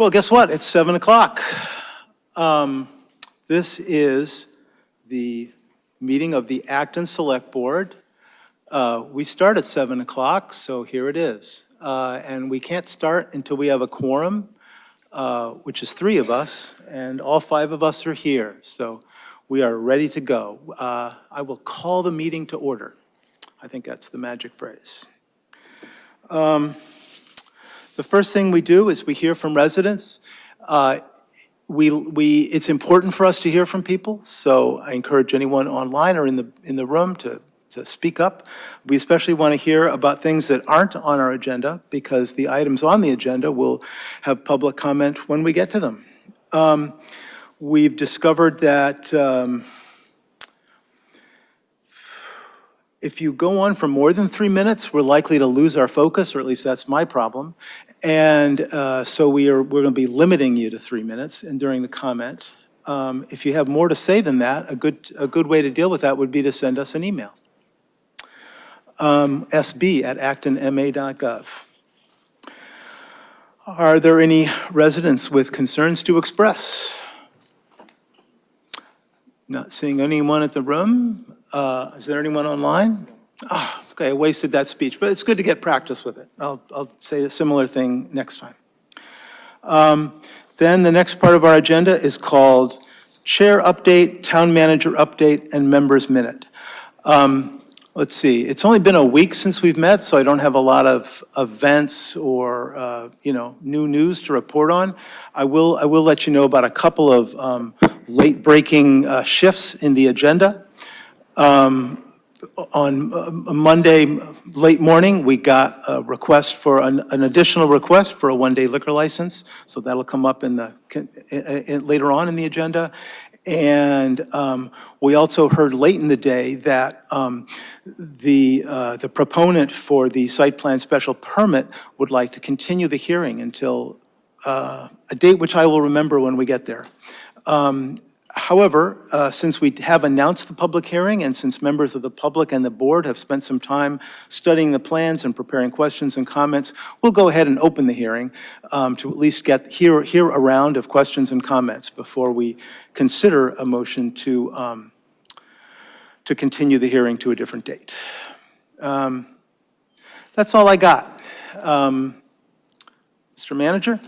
Well, guess what? It's 7 o'clock. This is the meeting of the Acton Select Board. We start at 7 o'clock, so here it is. And we can't start until we have a quorum, which is 3 of us, and all 5 of us are here. So we are ready to go. I will call the meeting to order. I think that's the magic phrase. The first thing we do is we hear from residents. It's important for us to hear from people, so I encourage anyone online or in the room to speak up. We especially want to hear about things that aren't on our agenda, because the items on the agenda will have public comment when we get to them. We've discovered that if you go on for more than 3 minutes, we're likely to lose our focus, or at least that's my problem. And so we're going to be limiting you to 3 minutes and during the comment. If you have more to say than that, a good way to deal with that would be to send us an email. sb@actonma.gov. Are there any residents with concerns to express? Not seeing anyone at the room. Is there anyone online? Oh, okay, I wasted that speech, but it's good to get practice with it. I'll say a similar thing next time. Then the next part of our agenda is called Chair Update, Town Manager Update, and Members Minute. Let's see, it's only been a week since we've met, so I don't have a lot of events or new news to report on. I will let you know about a couple of late-breaking shifts in the agenda. On Monday late morning, we got a request for an additional request for a one-day liquor license, so that'll come up later on in the agenda. And we also heard late in the day that the proponent for the site plan special permit would like to continue the hearing until a date which I will remember when we get there. However, since we have announced the public hearing, and since members of the public and the board have spent some time studying the plans and preparing questions and comments, we'll go ahead and open the hearing to at least hear a round of questions and comments before we consider a motion to continue the hearing to a different date. That's all I got. Mr. Manager?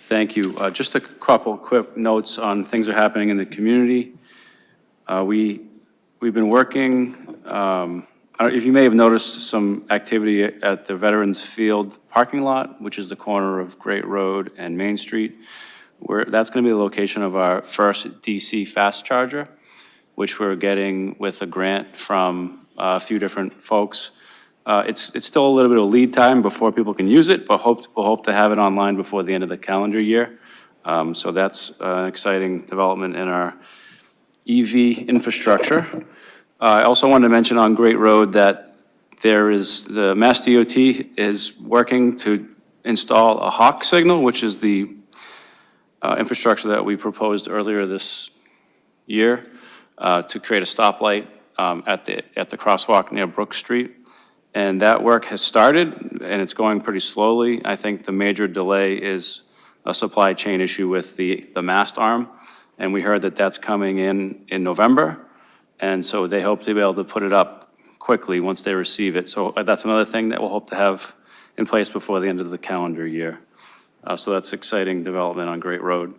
Thank you. Just a couple quick notes on things that are happening in the community. We've been working, if you may have noticed some activity at the Veterans Field parking lot, which is the corner of Great Road and Main Street, where that's going to be the location of our first DC fast charger, which we're getting with a grant from a few different folks. It's still a little bit of lead time before people can use it, but we'll hope to have it online before the end of the calendar year. So that's an exciting development in our EV infrastructure. I also wanted to mention on Great Road that the Mass DOT is working to install a hawk signal, which is the infrastructure that we proposed earlier this year to create a stoplight at the crosswalk near Brook Street. And that work has started, and it's going pretty slowly. I think the major delay is a supply chain issue with the mast arm, and we heard that that's coming in November, and so they hope to be able to put it up quickly once they receive it. So that's another thing that we'll hope to have in place before the end of the calendar year. So that's exciting development on Great Road.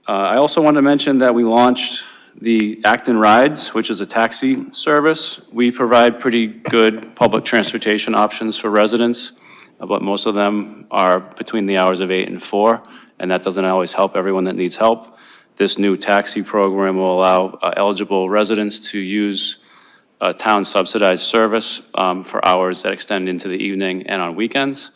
I also wanted to mention that we launched the Acton Rides, which is a taxi service. We provide pretty good public transportation options for residents, but most of them are between the hours of 8 and 4, and that doesn't always help everyone that needs help. This new taxi program will allow eligible residents to use a town-subsidized service for hours that extend into the evening and on weekends.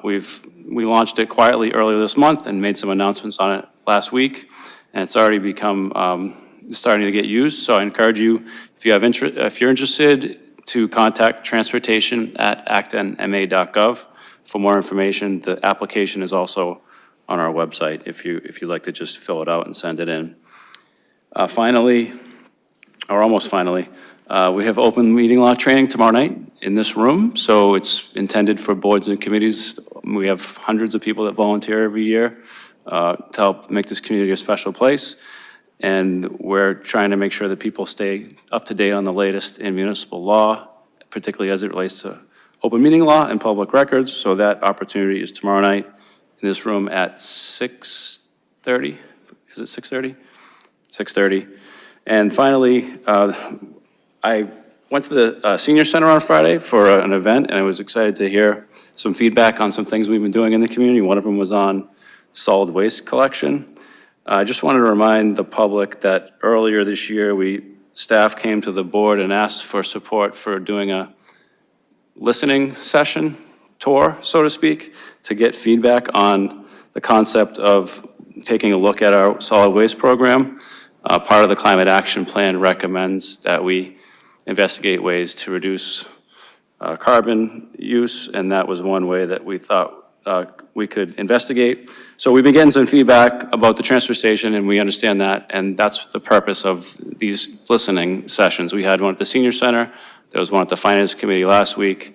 We launched it quietly earlier this month and made some announcements on it last week, and it's already become starting to get used. So I encourage you, if you're interested, to contact transportation@actonma.gov for more information. The application is also on our website if you'd like to just fill it out and send it in. Finally, or almost finally, we have open meeting law training tomorrow night in this room. So it's intended for boards and committees, We have hundreds of people that volunteer every year to help make this community a special place. And we're trying to make sure that people stay up to date on the latest in municipal law, particularly as it relates to open meeting law and public records. So that opportunity is tomorrow night in this room at 6:30. Is it 6:30? 6:30. And finally, I went to the Senior Center on Friday for an event, and I was excited to hear some feedback on some things we've been doing in the community. One of them was on solid waste collection. I just wanted to remind the public that earlier this year, staff came to the board and asked for support for doing a listening session, tour, so to speak, to get feedback on the concept of taking a look at our solid waste program. Part of the climate action plan recommends that we investigate ways to reduce carbon use, and that was one way that we thought we could investigate. So we've been getting some feedback about the transfer station, and we understand that, and that's the purpose of these listening sessions. We had one at the Senior Center, there was one at the Finance Committee last week,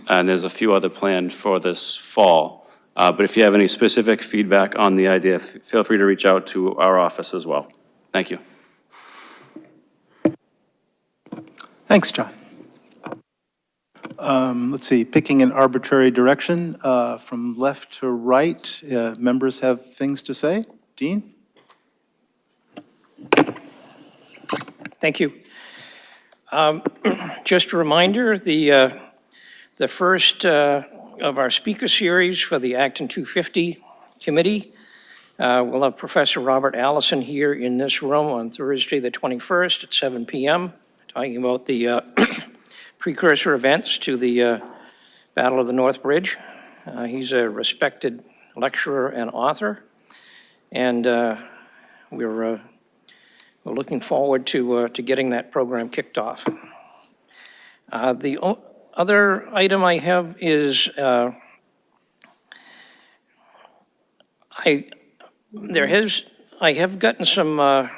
and there's a few other planned for this fall. But if you have any specific feedback on the idea, feel free to reach out to our office as well. Thank you. Thanks, John. Let's see, picking an arbitrary direction from left to right. Members have things to say. Dean? Thank you. Just a reminder, the first of our speaker series for the Acton 250 committee, we'll have Professor Robert Allison here in this room on Thursday, the 21st at 7 p.m., talking about the precursor events to the Battle of the North Bridge. He's a respected lecturer and author, and we're looking forward to getting that program kicked off. The other item I have is I have gotten some a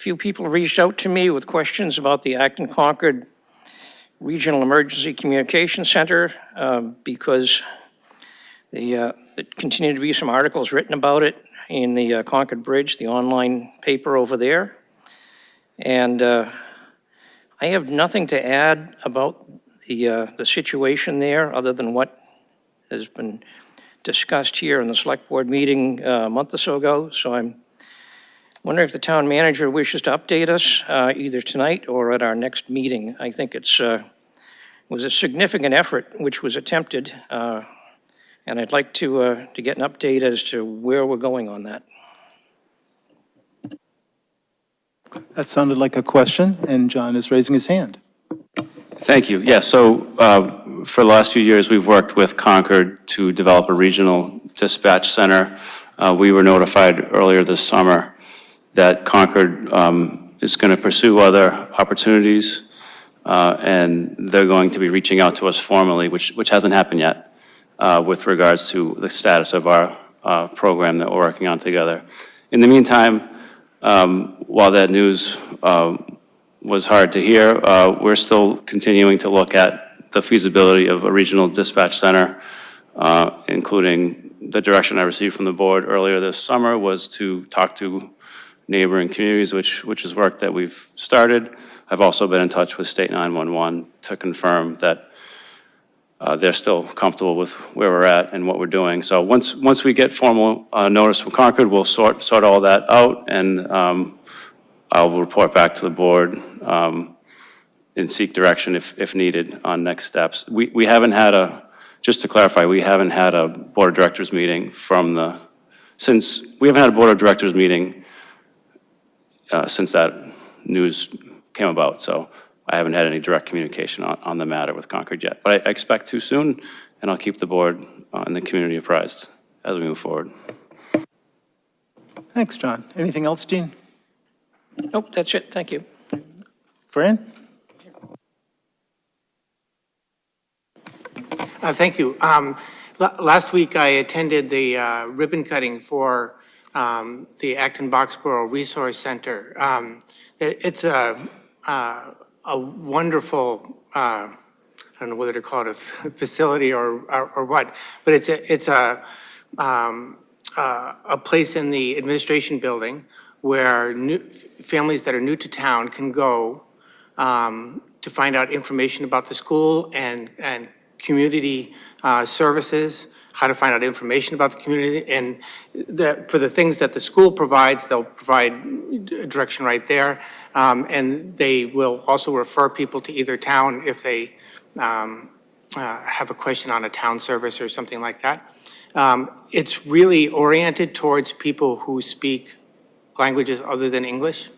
few people reached out to me with questions about the Acton Concord Regional Emergency Communication Center because there continue to be some articles written about it in the Concord Bridge, the online paper over there. And I have nothing to add about the situation there other than what has been discussed here in the select board meeting a month or so ago. So I'm wondering if the town manager wishes to update us either tonight or at our next meeting. I think it was a significant effort which was attempted, and I'd like to get an update as to where we're going on that. That sounded like a question, and John is raising his hand. Thank you. Yeah, so for the last few years, we've worked with Concord to develop a regional dispatch center. We were notified earlier this summer that Concord is going to pursue other opportunities, and they're going to be reaching out to us formally, which hasn't happened yet, with regards to the status of our program that we're working on together. In the meantime, while that news was hard to hear, we're still continuing to look at the feasibility of a regional dispatch center, including the direction I received from the board earlier this summer was to talk to neighboring communities, which is work that we've started. I've also been in touch with State 911 to confirm that they're still comfortable with where we're at and what we're doing. So once we get formal notice from Concord, we'll sort all that out, and I'll report back to the board and seek direction if needed on next steps. We haven't had just to clarify, we haven't had a board of directors meeting since that news came about. So I haven't had any direct communication on the matter with Concord yet, but I expect to soon, and I'll keep the board and the community apprised as we move forward. Thanks, John. Anything else, Dean? Nope, that's it. Thank you. Fran? Thank you. Last week I attended the ribbon cutting for the Acton Boxborough Resource Center. It's a wonderful don't know whether to call it a facility or what, but it's a place in the administration building where families that are new to town can go to find out information about the school and community services, how to find out information about the community, and for the things that the school provides, they'll provide direction right there. And they will also refer people to either town if they have a question on a town service or something like that. It's really oriented towards people who speak languages other than English.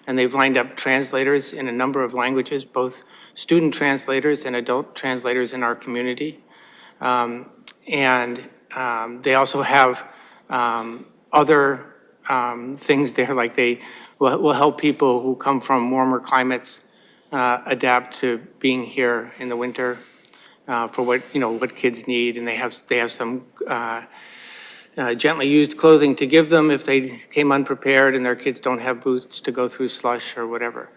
And they've lined up translators in a number of languages, both student translators and adult translators in our community. They also have other things there, like they will help people who come from warmer climates adapt to being here in the winter for what kids need, and they have some gently used clothing to give them if they came unprepared and their kids don't have boots to go through slush or whatever.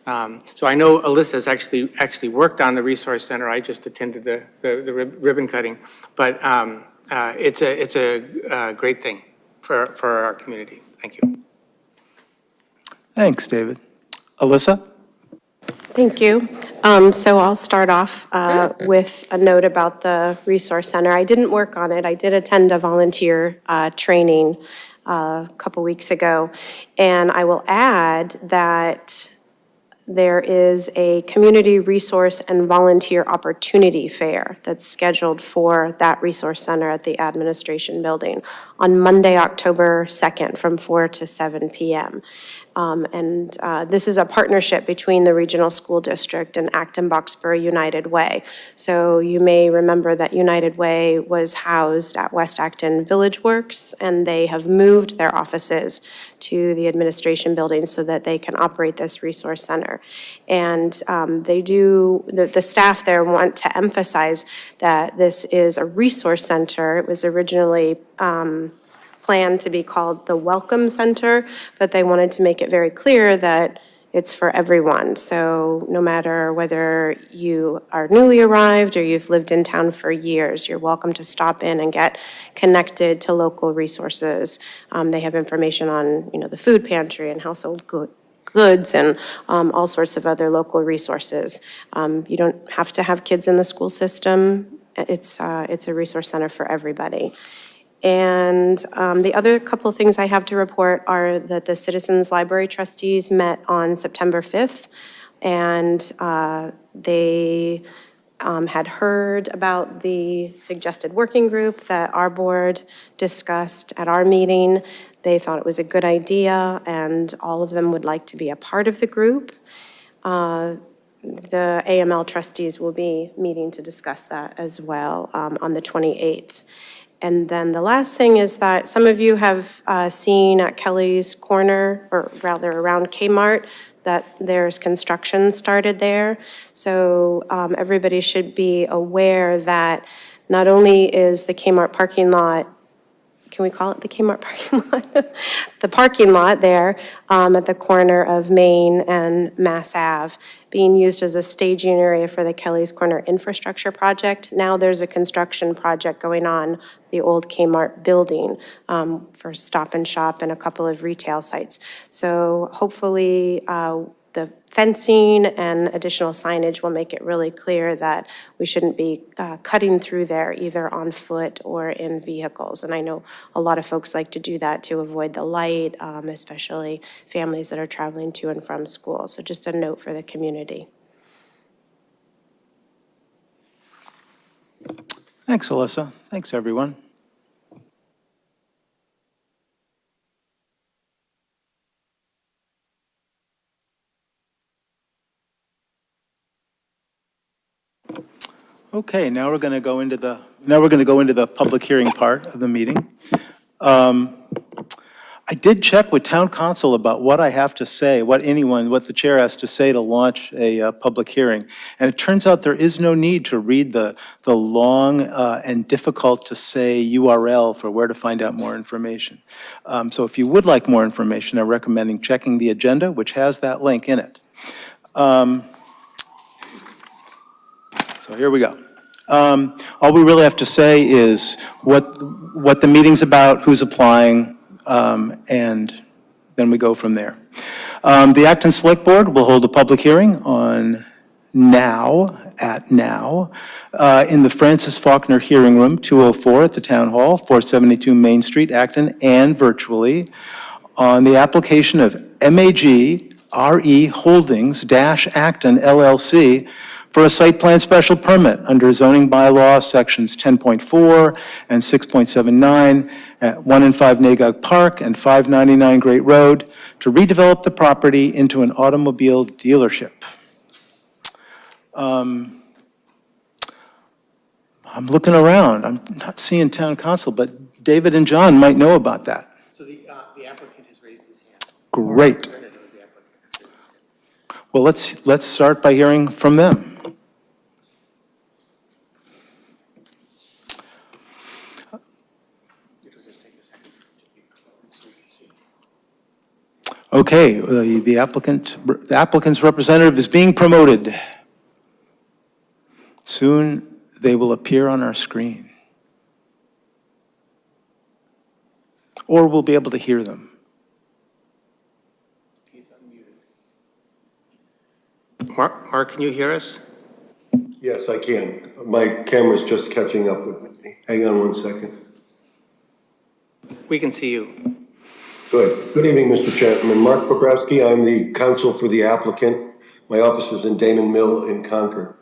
So I know Alyssa's actually worked on the resource center. I just attended the ribbon cutting, but it's a great thing for our community. Thank you. Thanks, David. Alyssa? Thank you. So I'll start off with a note about the Resource Center. I didn't work on it. I did attend a volunteer training a couple weeks ago. And I will add that there is a community resource and volunteer opportunity fair that's scheduled for that resource center at the administration building on Monday, October 2nd from 4 to 7 p.m. This is a partnership between the Regional School District and Acton Boxborough United Way. So you may remember that United Way was housed at West Acton Village Works, and they have moved their offices to the administration building so that they can operate this resource center. And the staff there want to emphasize that this is a resource center. It was originally planned to be called the Welcome Center, but they wanted to make it very clear that it's for everyone. So no matter whether you are newly arrived or you've lived in town for years, you're welcome to stop in and get connected to local resources. They have information on, the food pantry and household goods and all sorts of other local resources. You don't have to have kids in the school system. It's a resource center for everybody. And the other couple of things I have to report are that the Citizens Library trustees met on September 5th, and they had heard about the suggested working group that our board discussed at our meeting. They thought it was a good idea, and all of them would like to be a part of the group. The AML trustees will be meeting to discuss that as well on the 28th. And then the last thing is that some of you have seen at Kelly's Corner, or rather around Kmart, that there's construction started there. So everybody should be aware that not only is the Kmart parking lot, can we call it the Kmart parking lot? The parking lot there at the corner of Main and Mass Ave being used as a staging area for the Kelly's Corner infrastructure project. Now there's a construction project going on the old Kmart building for Stop and Shop and a couple of retail sites. So hopefully the fencing and additional signage will make it really clear that we shouldn't be cutting through there either on foot or in vehicles. And I know a lot of folks like to do that to avoid the light, especially families that are traveling to and from school. So just a note for the community. Thanks, Alyssa. Thanks, everyone. Okay, now we're going to go into the public hearing part of the meeting. I did check with town council about what I have to say, what the chair has to say to launch a public hearing. And it turns out there is no need to read the long and difficult to say URL for where to find out more information. So if you would like more information, I'm recommending checking the agenda, which has that link in it. So So here we go. All we really have to say is what the meeting's about, who's applying, and then we go from there. The Acton Select Board will hold a public hearing on now, in the Francis Faulkner Hearing Room, 204 at the Town Hall, 472 Main Street, Acton, and virtually, on the application of MAG RE Holdings Acton LLC for a site plan special permit under zoning bylaw sections 10.4 and 6.79 at 1 and 5 Nagog Park and 599 Great Road to redevelop the property into an automobile dealership. I'm looking around. I'm not seeing town council, but David and John might know about that. So the applicant has raised his hand. Great. Well, let's start by hearing from them. Okay, the applicant's representative is being promoted. Soon they will appear on our screen. Or we'll be able to hear them. Mark, can you hear us? Yes, I can. My camera's just catching up with me. Hang on one second. We can see you. Good. Good evening, Mr. Chairman. Mark Bobrowski, I'm the counsel for the applicant. My office is in Damon Mill in Concord.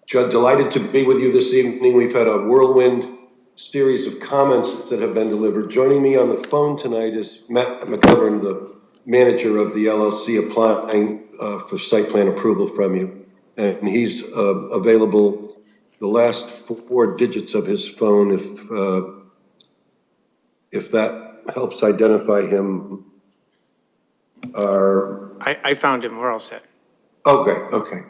Delighted to be with you this evening. We've had a whirlwind series of comments that have been delivered. Joining me on the phone tonight is Matt McGovern, the manager of the LLC, applying for site plan approval from you. And he's available. The last 4 digits of his phone, if that helps identify him, are... I found him. We're all set. Okay.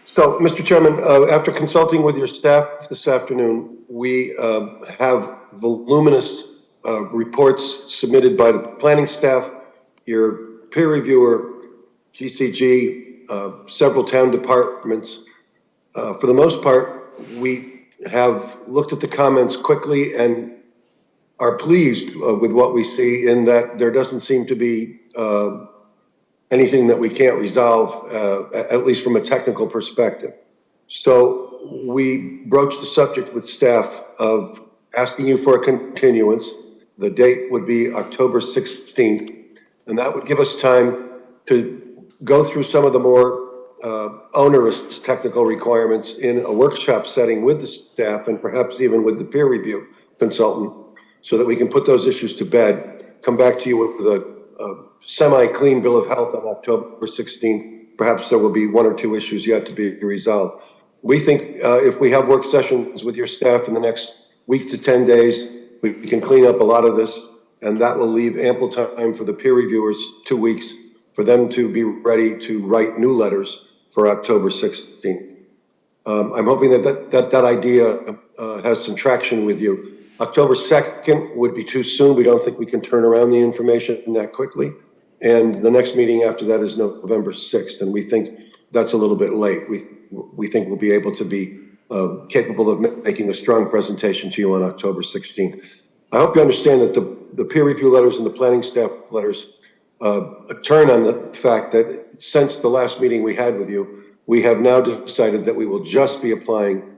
So, Mr. Chairman, after consulting with your staff this afternoon, we have voluminous reports submitted by the planning staff, your peer reviewer, GCG, several town departments. For the most part, we have looked at the comments quickly and are pleased with what we see, in that there doesn't seem to be anything that we can't resolve, at least from a technical perspective. So we broached the subject with staff of asking you for a continuance. The date would be October 16th, and that would give us time to go through some of the more onerous technical requirements in a workshop setting with the staff and perhaps even with the peer review consultant, so that we can put those issues to bed, come back to you with a semi-clean bill of health on October 16th. Perhaps there will be 1 or 2 issues yet to be resolved. We think if we have work sessions with your staff in the next week to 10 days, we can clean up a lot of this, and that will leave ample time for the peer reviewers, 2 weeks, for them to be ready to write new letters for October 16th. I'm hoping that idea has some traction with you. October 2nd would be too soon. We don't think we can turn around the information that quickly. And the next meeting after that is November 6th, and we think that's a little bit late. We think we'll be able to be capable of making a strong presentation to you on October 16th. I hope you understand that the peer review letters and the planning staff letters turn on the fact that since the last meeting we had with you, we have now decided that we will just be applying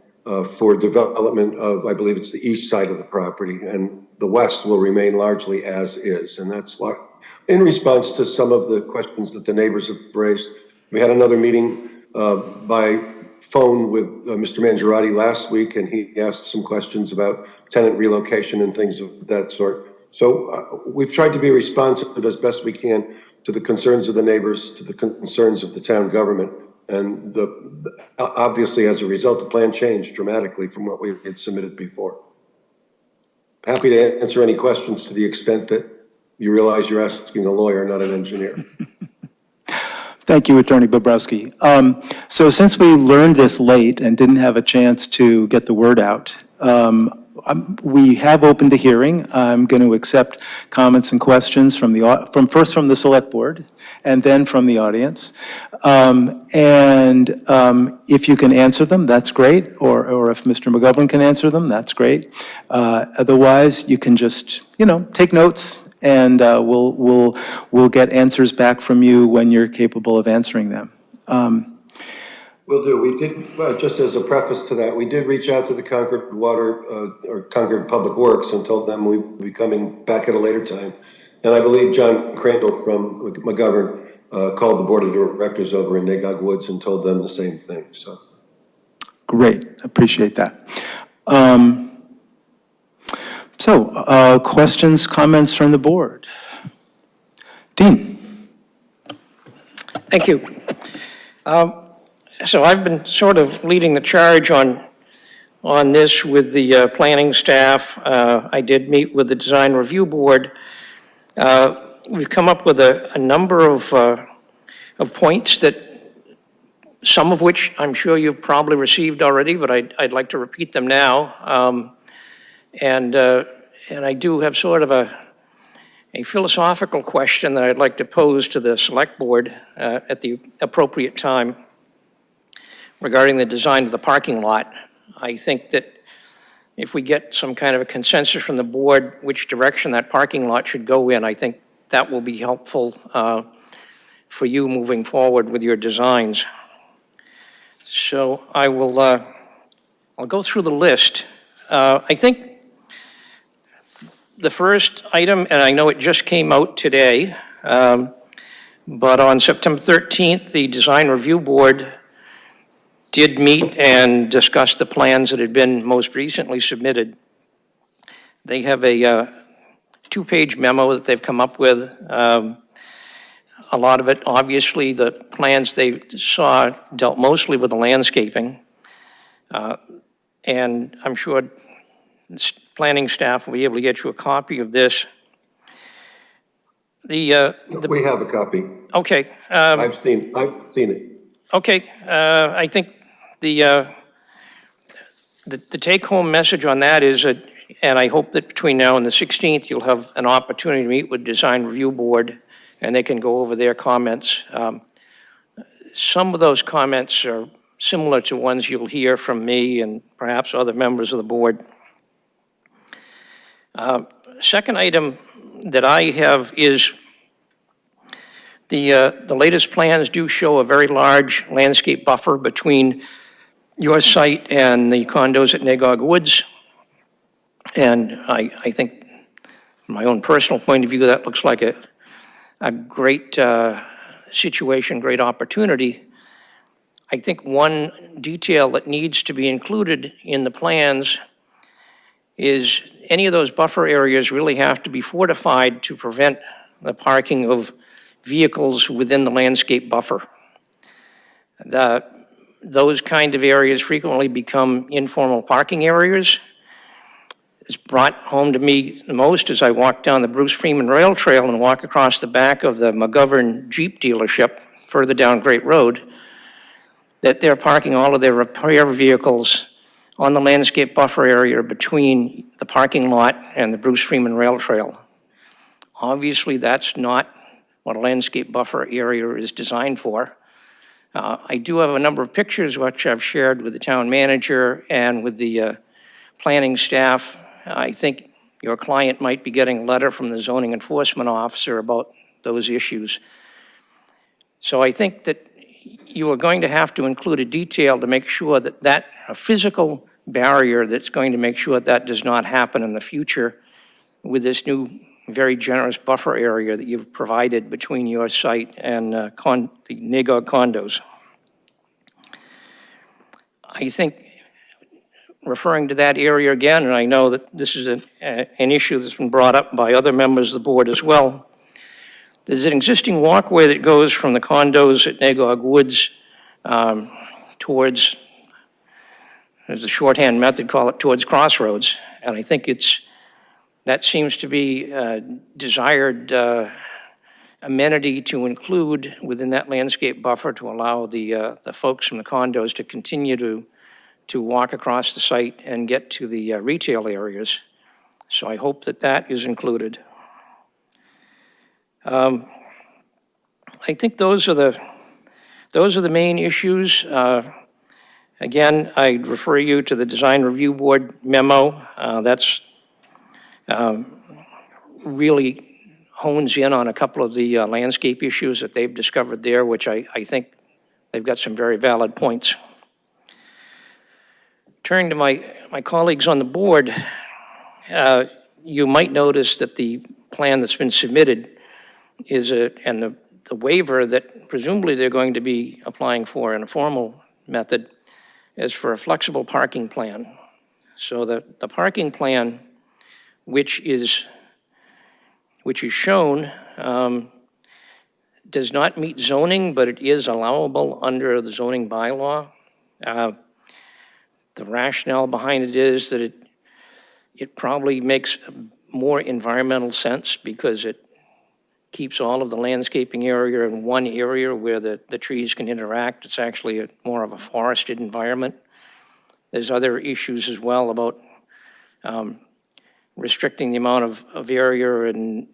for development of, I believe it's the east side of the property, and the west will remain largely as is. And that's in response to some of the questions that the neighbors have raised. We had another meeting by phone with Mr. Mangiarotti last week, and he asked some questions about tenant relocation and things of that sort. So we've tried to be responsive as best we can to the concerns of the neighbors, to the concerns of the town government. And obviously, as a result, the plan changed dramatically from what we had submitted before. Happy to answer any questions to the extent that you realize you're asking a lawyer, not an engineer. Thank you, Attorney Bobrowski. So since we learned this late and didn't have a chance to get the word out, we have opened a hearing. I'm going to accept comments and questions from first from the select board and then from the audience. If you can answer them, that's great, or if Mr. McGovern can answer them, that's great. Otherwise, you can just, take notes, and we'll get answers back from you when you're capable of answering them. Will do. We did, just as a preface to that, we did reach out to the Concord Water, or Concord Public Works, and told them we'd be coming back at a later time. And I believe John Crandall from McGovern called the board of directors over in Nagog Woods and told them the same thing, so. Great, appreciate that. Questions, comments from the board? Dean? Thank you. So I've been sort of leading the charge on this with the planning staff. I did meet with the design review board. We've come up with a number of points that, some of which I'm sure you've probably received already, but I'd like to repeat them now. And I do have sort of a philosophical question that I'd like to pose to the select board at the appropriate time regarding the design of the parking lot. I think that if we get some kind of a consensus from the board which direction that parking lot should go in, I think that will be helpful for you moving forward with your designs. So I will, I'll go through the list. I think the first item, and I know it just came out today, but on September 13th, the design review board did meet and discuss the plans that had been most recently submitted. They have a two-page memo that they've come up with. A lot of it, obviously, the plans they saw dealt mostly with the landscaping. And I'm sure planning staff will be able to get you a copy of this. We have a copy. Okay. I've seen it. Okay, I think the take-home message on that is that, and I hope that between now and the 16th, you'll have an opportunity to meet with Design Review Board, and they can go over their comments. Some of those comments are similar to ones you'll hear from me and perhaps other members of the board. Second item that I have is the latest plans do show a very large landscape buffer between your site and the condos at Nagog Woods. And I think, from my own personal point of view, that looks like a great situation, great opportunity. I think one detail that needs to be included in the plans is any of those buffer areas really have to be fortified to prevent the parking of vehicles within the landscape buffer. Those kind of areas frequently become informal parking areas. It's brought home to me the most as I walk down the Bruce Freeman Rail Trail and walk across the back of the McGovern Jeep dealership further down Great Road, that they're parking all of their repair vehicles on the landscape buffer area between the parking lot and the Bruce Freeman Rail Trail. Obviously, that's not what a landscape buffer area is designed for. I do have a number of pictures which I've shared with the town manager and with the planning staff. I think your client might be getting a letter from the zoning enforcement officer about those issues. So I think that you are going to have to include a detail to make sure that a physical barrier that's going to make sure that does not happen in the future with this new very generous buffer area that you've provided between your site and the Nagog condos. I think, referring to that area again, and I know that this is an issue that's been brought up by other members of the board as well, there's an existing walkway that goes from the condos at Nagog Woods towards, as a shorthand method, call it towards Crossroads. And I think that seems to be a desired amenity to include within that landscape buffer to allow the folks from the condos to continue to to walk across the site and get to the retail areas. So I hope that that is included. I think those are the main issues. Again, I'd refer you to the Design Review Board memo. That's really hones in on a couple of the landscape issues that they've discovered there, which I think they've got some very valid points. Turning to my colleagues on the board, you might notice that the plan that's been submitted and the waiver that presumably they're going to be applying for in a formal method is for a flexible parking plan. So the parking plan, which is shown, does not meet zoning, but it is allowable under the zoning bylaw. The rationale behind it is that it probably makes more environmental sense because it keeps all of the landscaping area in one area where the trees can interact. It's actually more of a forested environment. There's other issues as well about restricting the amount of area and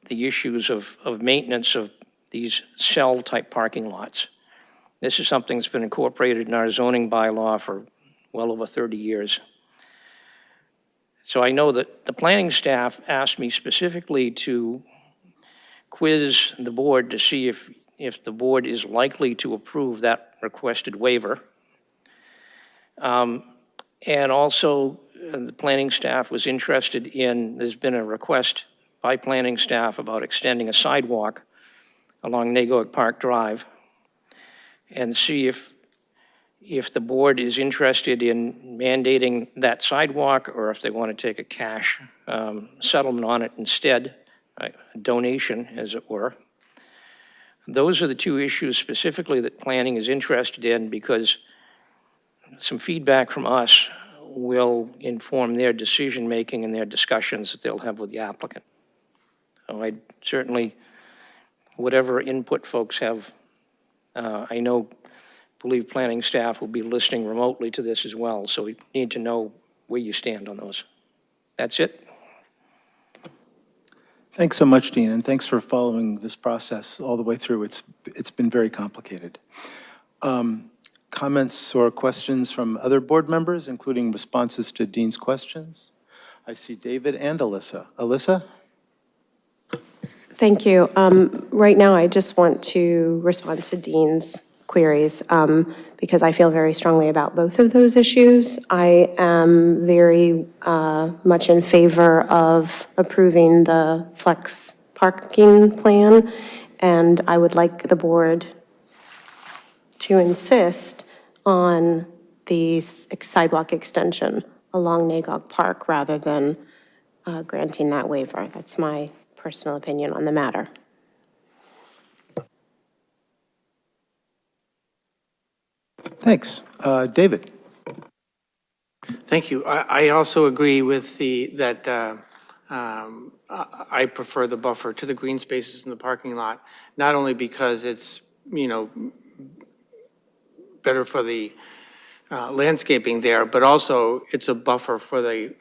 the issues of maintenance of these cell-type parking lots. This is something that's been incorporated in our zoning bylaw for well over 30 years. So I know that the planning staff asked me specifically to quiz the board to see if the board is likely to approve that requested waiver. And also, the planning staff was interested in, there's been a request by planning staff about extending a sidewalk along Nagog Park Drive, and see if the board is interested in mandating that sidewalk or if they want to take a cash settlement on it instead, a donation, as it were. Those are the two issues specifically that planning is interested in, because some feedback from us will inform their decision-making and their discussions that they'll have with the applicant. So I certainly, whatever input folks have, I believe planning staff will be listening remotely to this as well, so we need to know where you stand on those. That's it. Thanks so much, Dean, and thanks for following this process all the way through. It's been very complicated. Comments or questions from other board members, including responses to Dean's questions? I see David and Alyssa. Alyssa? Thank you. Right now, I just want to respond to Dean's queries because I feel very strongly about both of those issues. I am very much in favor of approving the flex parking plan, and I would like the board to insist on the sidewalk extension along Nagog Park rather than granting that waiver. That's my personal opinion on the matter. Thanks. David? Thank you. I also agree with that I prefer the buffer to the green spaces in the parking lot, not only because it's, better for the landscaping there, but also it's a buffer for the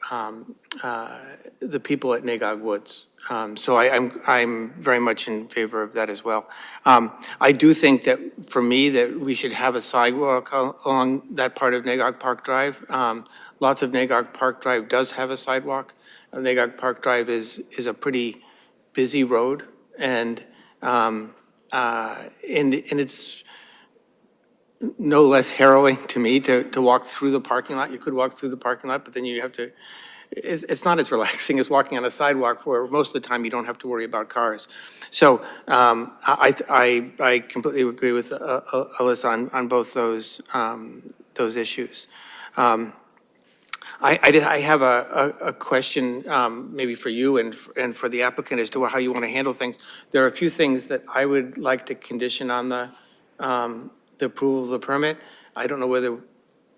people at Nagog Woods. So I'm very much in favor of that as well. I do think that, for me, that we should have a sidewalk along that part of Nagog Park Drive. Lots of Nagog Park Drive does have a sidewalk. Nagog Park Drive is a pretty busy road, and it's no less harrowing to me to walk through the parking lot. You could walk through the parking lot, but then you have to, it's not as relaxing as walking on a sidewalk where most of the time you don't have to worry about cars. So I completely agree with Alyssa on both those issues. I have a question maybe for you and for the applicant as to how you want to handle things. There are a few things that I would like to condition on the approval of the permit. I don't know whether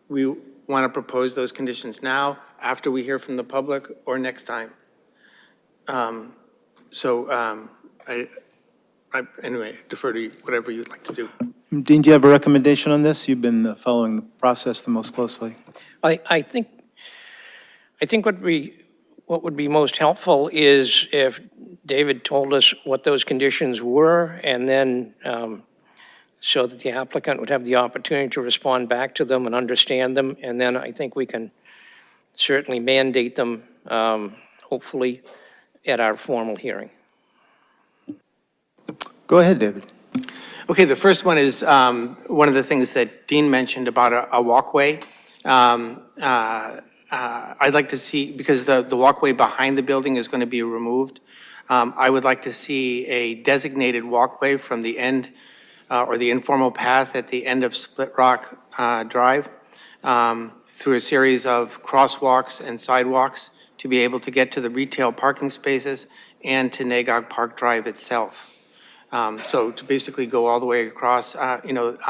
we want to propose those conditions now, after we hear from the public, or next time. Anyway, defer to you, whatever you'd like to do. Dean, do you have a recommendation on this? You've been following the process the most closely. I think what would be most helpful is if David told us what those conditions were, and then so that the applicant would have the opportunity to respond back to them and understand them, and then I think we can certainly mandate them, hopefully, at our formal hearing. Go ahead, David. Okay, the first one is one of the things that Dean mentioned about a walkway. I'd like to see, because the walkway behind the building is going to be removed, I would like to see a designated walkway from the end or the informal path at the end of Split Rock Drive through a series of crosswalks and sidewalks to be able to get to the retail parking spaces and to Nagog Park Drive itself. So to basically go all the way across, and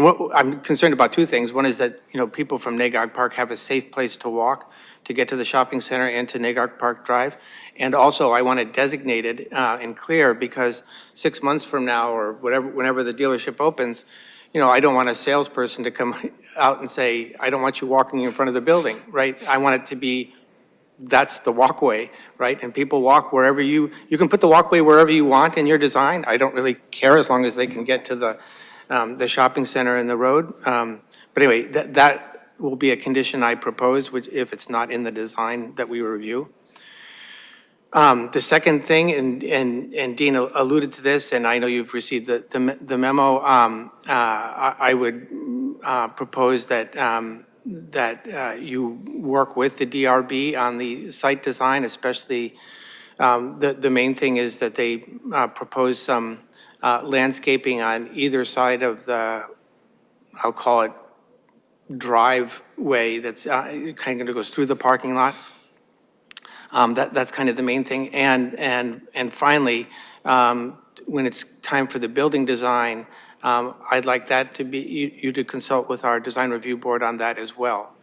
what, I'm concerned about two things. One is that, people from Nagog Park have a safe place to walk to get to the shopping center and to Nagog Park Drive. And also, I want it designated and clear, because 6 months from now or whenever the dealership opens, I don't want a salesperson to come out and say, I don't want you walking in front of the building, right? I want it to be, that's the walkway, right? And people walk wherever you can put the walkway wherever you want in your design. I don't really care, as long as they can get to the shopping center and the road. But anyway, that will be a condition I propose, which if it's not in the design that we review. The second thing, and Dean alluded to this, and I know you've received the memo, I would propose that you work with the DRB on the site design, especially the main thing is that they propose some landscaping on either side of the, I'll call it, driveway that's kind of goes through the parking lot. That's kind of the main thing. And finally, when it's time for the building design, I'd like that to be, you to consult with our design review board on that as well.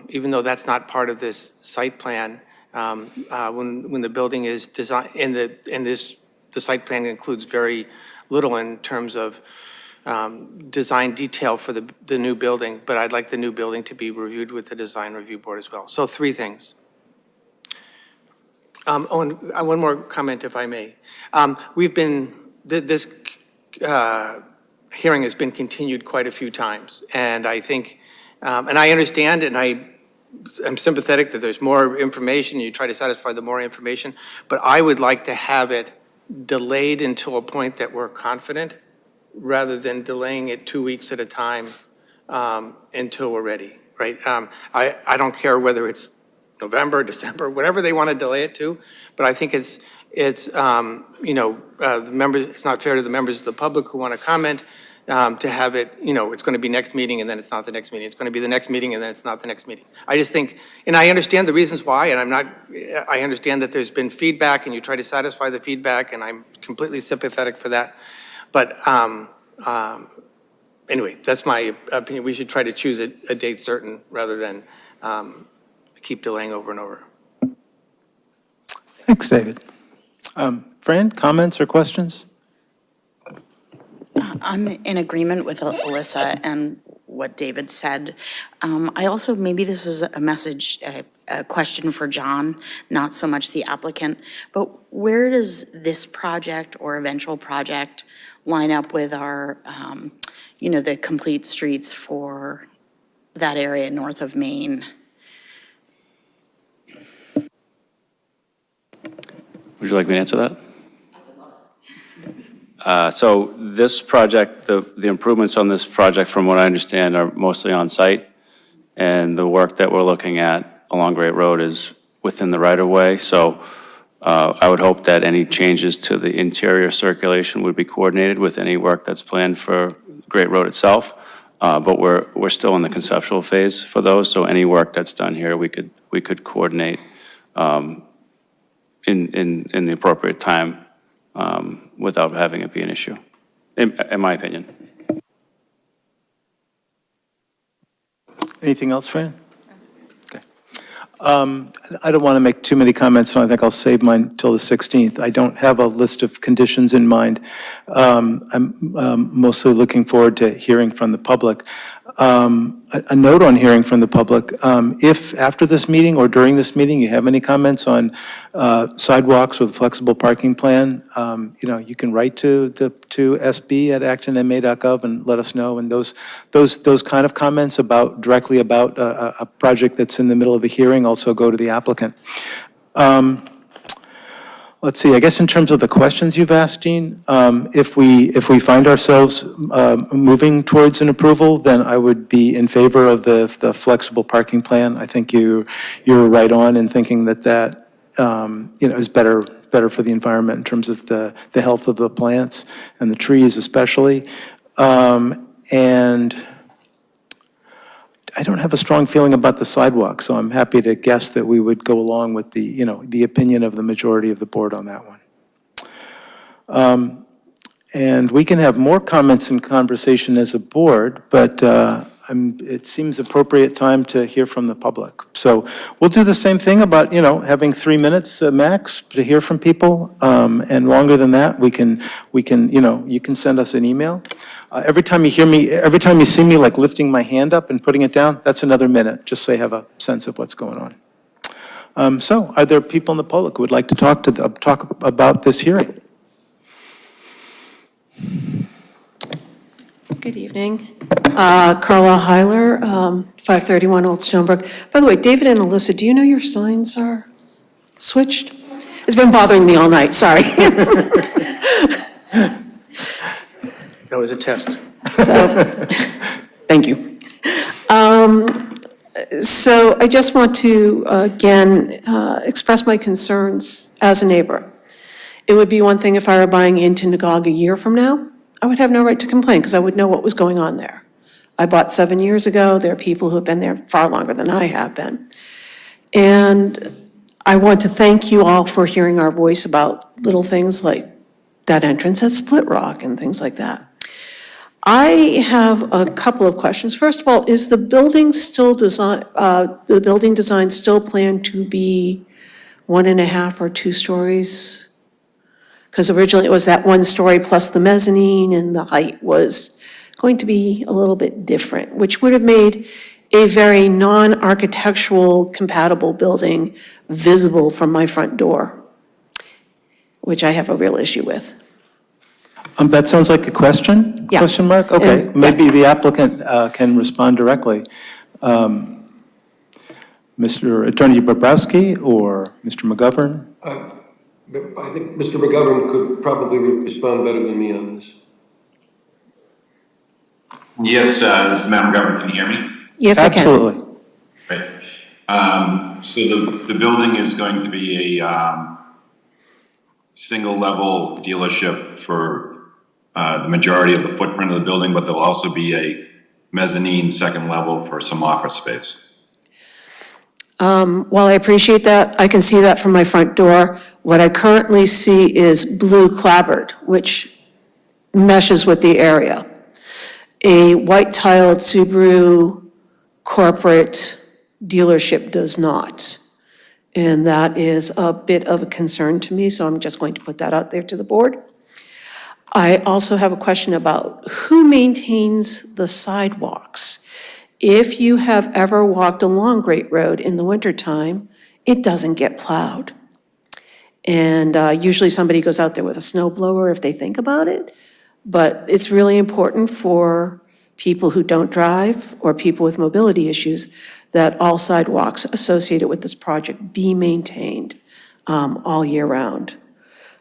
Even though that's not part of this site plan, when the building is designed, the site plan includes very little in terms of design detail for the new building, but I'd like the new building to be reviewed with the design review board as well. So 3 things. One more comment, if I may. This hearing has been continued quite a few times, and I think, and I understand, and I'm sympathetic that there's more information, you try to satisfy the more information, but I would like to have it delayed until a point that we're confident, rather than delaying it 2 weeks at a time until we're ready, right? I don't care whether it's November, December, whatever they want to delay it to, but I think it's the members, it's not fair to the members of the public who want to comment to have it, it's going to be next meeting and then it's not the next meeting. It's going to be the next meeting and then it's not the next meeting. I just think, and I understand the reasons why, and I understand that there's been feedback and you try to satisfy the feedback, and I'm completely sympathetic for that. But anyway, that's my opinion. We should try to choose a date certain rather than keep delaying over and over. Thanks, David. Fran, comments or questions? I'm in agreement with Alyssa and what David said. I also, maybe this is a message, a question for John, not so much the applicant, but where does this project or eventual project line up with our, the complete streets for that area north of Maine? Would you like me to answer that? So this project, the improvements on this project, from what I understand, are mostly on site, and the work that we're looking at along Great Road is within the right-of-way. So I would hope that any changes to the interior circulation would be coordinated with any work that's planned for Great Road itself. But we're still in the conceptual phase for those. So any work that's done here, we could coordinate in the appropriate time without having it be an issue, in my opinion. Anything else, Fran? Okay. I don't want to make too many comments, so I think I'll save mine till the 16th. I don't have a list of conditions in mind. I'm mostly looking forward to hearing from the public. A note on hearing from the public, if after this meeting or during this meeting you have any comments on sidewalks or the flexible parking plan, you can write to sb@actonma.gov and let us know. And those kind of comments directly about a project that's in the middle of a hearing also go to the applicant. Let's see, I guess in terms of the questions you've asked, Dean, if we find ourselves moving towards an approval, then I would be in favor of the flexible parking plan. I think you're right on in thinking that is better for the environment in terms of the health of the plants and the trees especially. And I don't have a strong feeling about the sidewalk, so I'm happy to guess that we would go along with the opinion of the majority of the board on that one. And we can have more comments and conversation as a board, but it seems appropriate time to hear from the public. So we'll do the same thing about, having 3 minutes max to hear from people, and longer than that, we can, you can send us an email. Every time you see me like lifting my hand up and putting it down, that's another minute, just so you have a sense of what's going on. So are there people in the public who would like to talk about this hearing? Good evening. Carla Heiler, 531 Old Stonebrook. By the way, David and Alyssa, do you know your signs are switched? It's been bothering me all night, sorry. That was a test. So, thank you. So I just want to, again, express my concerns as a neighbor. It would be one thing if I were buying into Nagog a year from now. I would have no right to complain because I would know what was going on there. I bought 7 years ago. There are people who have been there far longer than I have been. And I want to thank you all for hearing our voice about little things like that entrance at Split Rock and things like that. I have a couple of questions. First of all, is the building design still planned to be 1.5 or 2 stories? Because originally it was that 1 story plus the mezzanine, and the height was going to be a little bit different, which would have made a very non-architectural compatible building visible from my front door, which I have a real issue with. That sounds like a question? Yeah. Question mark? Okay, And- maybe the applicant can respond directly. Mr. Attorney Bobrowski or Mr. McGovern? I think Mr. McGovern could probably respond better than me on this. Yes, this is Matt McGovern. Can you hear me? Yes, I can. Absolutely. Great. So the building is going to be a single-level dealership for the majority of the footprint of the building, but there'll also be a mezzanine second level for some office space. While I appreciate that, I can see that from my front door. What I currently see is blue clapboard, which meshes with the area. A white tiled Subaru corporate dealership does not. And that is a bit of a concern to me, so I'm just going to put that out there to the board. I also have a question about who maintains the sidewalks. If you have ever walked along Great Road in the wintertime, it doesn't get plowed. And usually somebody goes out there with a snow blower if they think about it. But it's really important for people who don't drive or people with mobility issues that all sidewalks associated with this project be maintained all year round.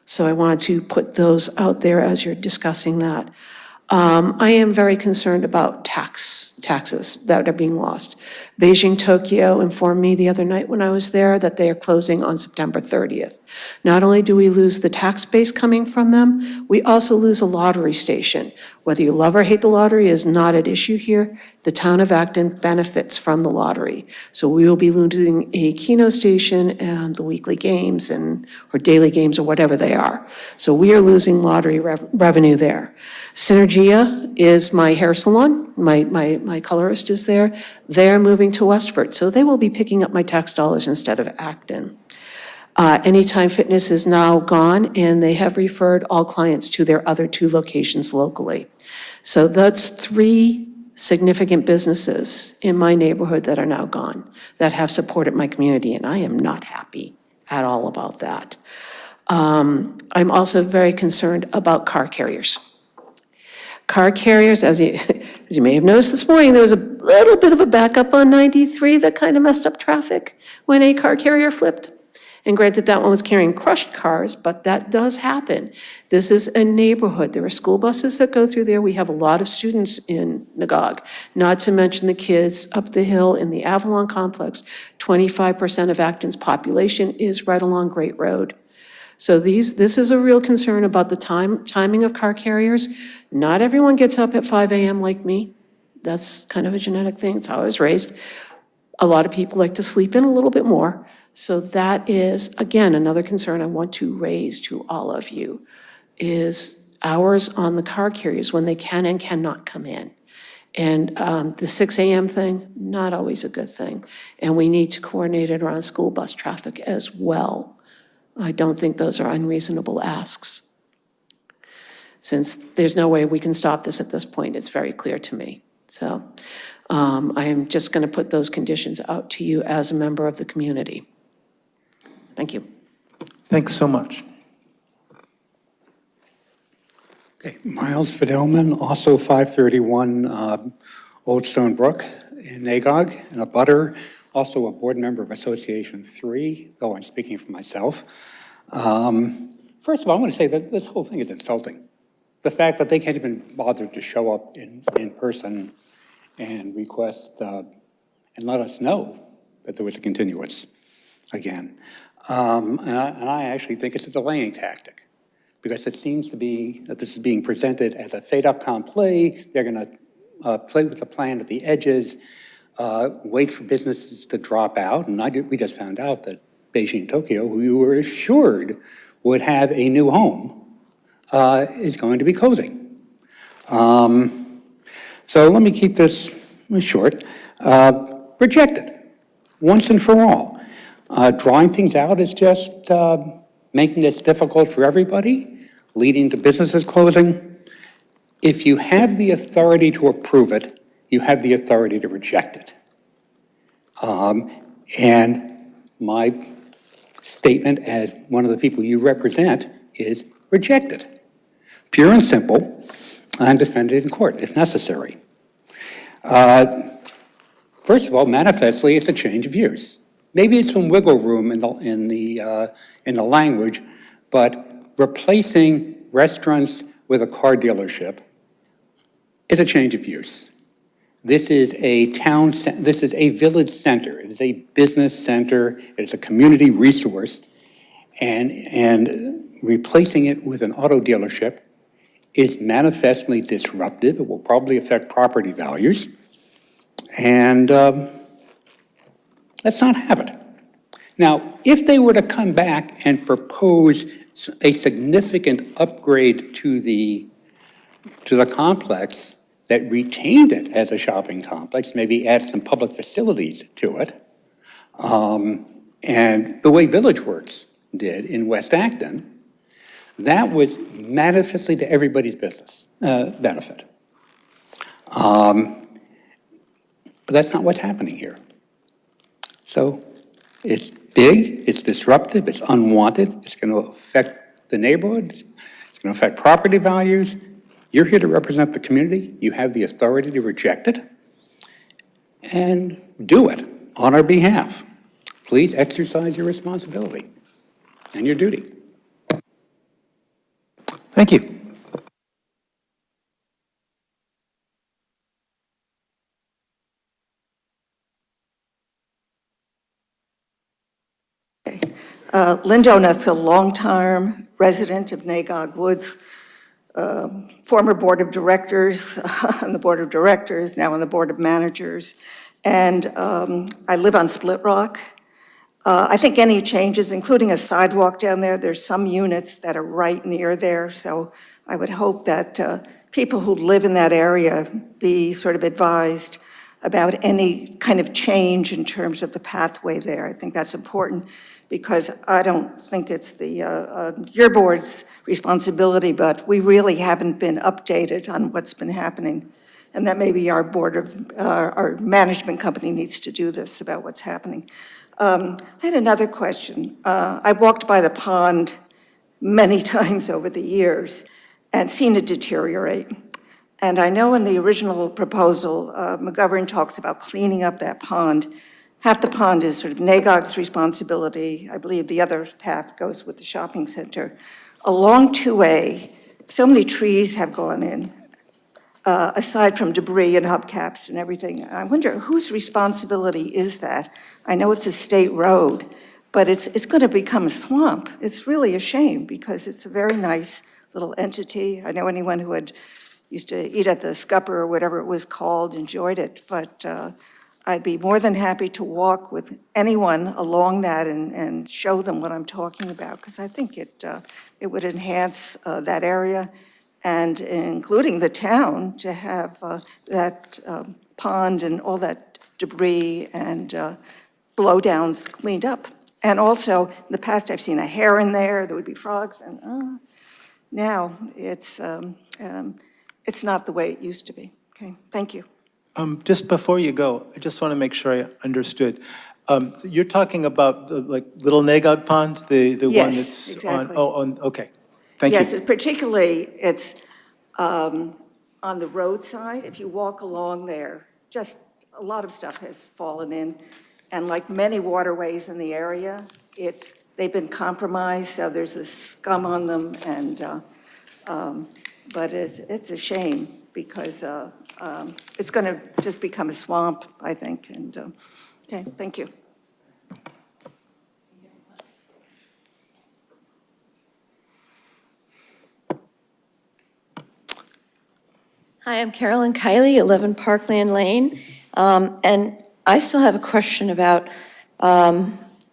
So I wanted to put those out there as you're discussing that. I am very concerned about taxes that are being lost. Beijing Tokyo informed me the other night when I was there that they are closing on September 30th. Not only do we lose the tax base coming from them, we also lose a lottery station, Whether you love or hate the lottery is not at issue here. The town of Acton benefits from the lottery. So we will be losing a Keno station and the weekly games or daily games or whatever they are. So we are losing lottery revenue there. Synergia is my hair salon. My colorist is there. They're moving to Westford, so they will be picking up my tax dollars instead of Acton. Anytime Fitness is now gone, and they have referred all clients to their other 2 locations locally. So that's 3 significant businesses in my neighborhood that are now gone, that have supported my community, and I am not happy at all about that. I'm also very concerned about car carriers. Car carriers, as you may have noticed this morning, there was a little bit of a backup on 93 that kind of messed up traffic when a car carrier flipped. And granted, that one was carrying crushed cars, but that does happen. This is a neighborhood. There are school buses that go through there. We have a lot of students in Nagog, not to mention the kids up the hill in the Avalon complex. 25% of Acton's population is right along Great Road. So this is a real concern about the timing of car carriers. Not everyone gets up at 5 a.m. like me. That's kind of a genetic thing. It's how I was raised. A lot of people like to sleep in a little bit more. So that is, again, another concern I want to raise to all of you, is hours on the car carriers when they can and cannot come in. And the 6 a.m. thing, not always a good thing. And we need to coordinate it around school bus traffic as well. I don't think those are unreasonable asks. Since there's no way we can stop this at this point, it's very clear to me. So I am just going to put those conditions out to you as a member of the community. Thank you. Thanks so much. Okay, Miles Fidelman, also 531 Old Stone Brook in Nagog, and a butter, also a board member of Association 3, though I'm speaking for myself. First of all, I want to say that this whole thing is insulting. The fact that they can't even bother to show up in person and request and let us know that there was a continuance again. And I actually think it's a delaying tactic, because it seems to be that this is being presented as a fait accompli. They're going to play with the plan at the edges, wait for businesses to drop out. And we just found out that Beijing Tokyo, who you were assured would have a new home, is going to be closing. So let me keep this short. Rejected, once and for all. Drawing things out is just making this difficult for everybody, leading to businesses closing. If you have the authority to approve it, you have the authority to reject it. And my statement as one of the people you represent is reject it. Pure and simple, and defend it in court if necessary. First of all, manifestly, it's a change of use. Maybe it's some wiggle room in the language, but replacing restaurants with a car dealership is a change of use. This is a this is a village center. It is a business center. It is a community resource, and replacing it with an auto dealership is manifestly disruptive. It will probably affect property values, and let's not have it. Now, if they were to come back and propose a significant upgrade to the complex that retained it as a shopping complex, maybe add some public facilities to it, and the way Village Works did in West Acton, that was manifestly to everybody's business benefit. But that's not what's happening here. So it's big, it's disruptive, it's unwanted, it's going to affect the neighborhood, it's going to affect property values. You're here to represent the community. You have the authority to reject it and do it on our behalf. Please exercise your responsibility and your duty. Thank you. Linda Oneska, longtime resident of Nagog Woods. former board of directors, on the board of directors, now on the board of managers. And I live on Split Rock. I think any changes, including a sidewalk down there, there's some units that are right near there. So I would hope that people who live in that area be sort of advised about any kind of change in terms of the pathway there. I think that's important because I don't think it's your board's responsibility, but we really haven't been updated on what's been happening. And that maybe our our management company needs to do this about what's happening. I had another question. I walked by the pond many times over the years and seen it deteriorate. And I know in the original proposal, McGovern talks about cleaning up that pond. Half the pond is sort of NAGOG's responsibility. I believe the other half goes with the shopping center. Along 2A, so many trees have gone in, aside from debris and hubcaps and everything. I wonder whose responsibility is that? I know it's a state road, but it's going to become a swamp. It's really a shame because it's a very nice little entity. I know anyone who used to eat at the Scupper or whatever it was called enjoyed it, but I'd be more than happy to walk with anyone along that and show them what I'm talking about, because I think it would enhance that area, and including the town, to have that pond and all that debris and blowdowns cleaned up. And also, in the past, I've seen a heron there would be frogs, and now it's not the way it used to be. Okay, thank you. Just before you go, I just want to make sure I understood. You're talking about the, like, Little Nagog Pond, the one Yes, that's exactly. okay. Thank you. Yes, particularly it's on the roadside. If you walk along there, just a lot of stuff has fallen in. And like many waterways in the area, they've been compromised, so there's a scum on them. And but it's a shame because it's going to just become a swamp, I think. And okay, thank you. Hi, I'm Carolyn Kiley, 11 Parkland Lane. And I still have a question about,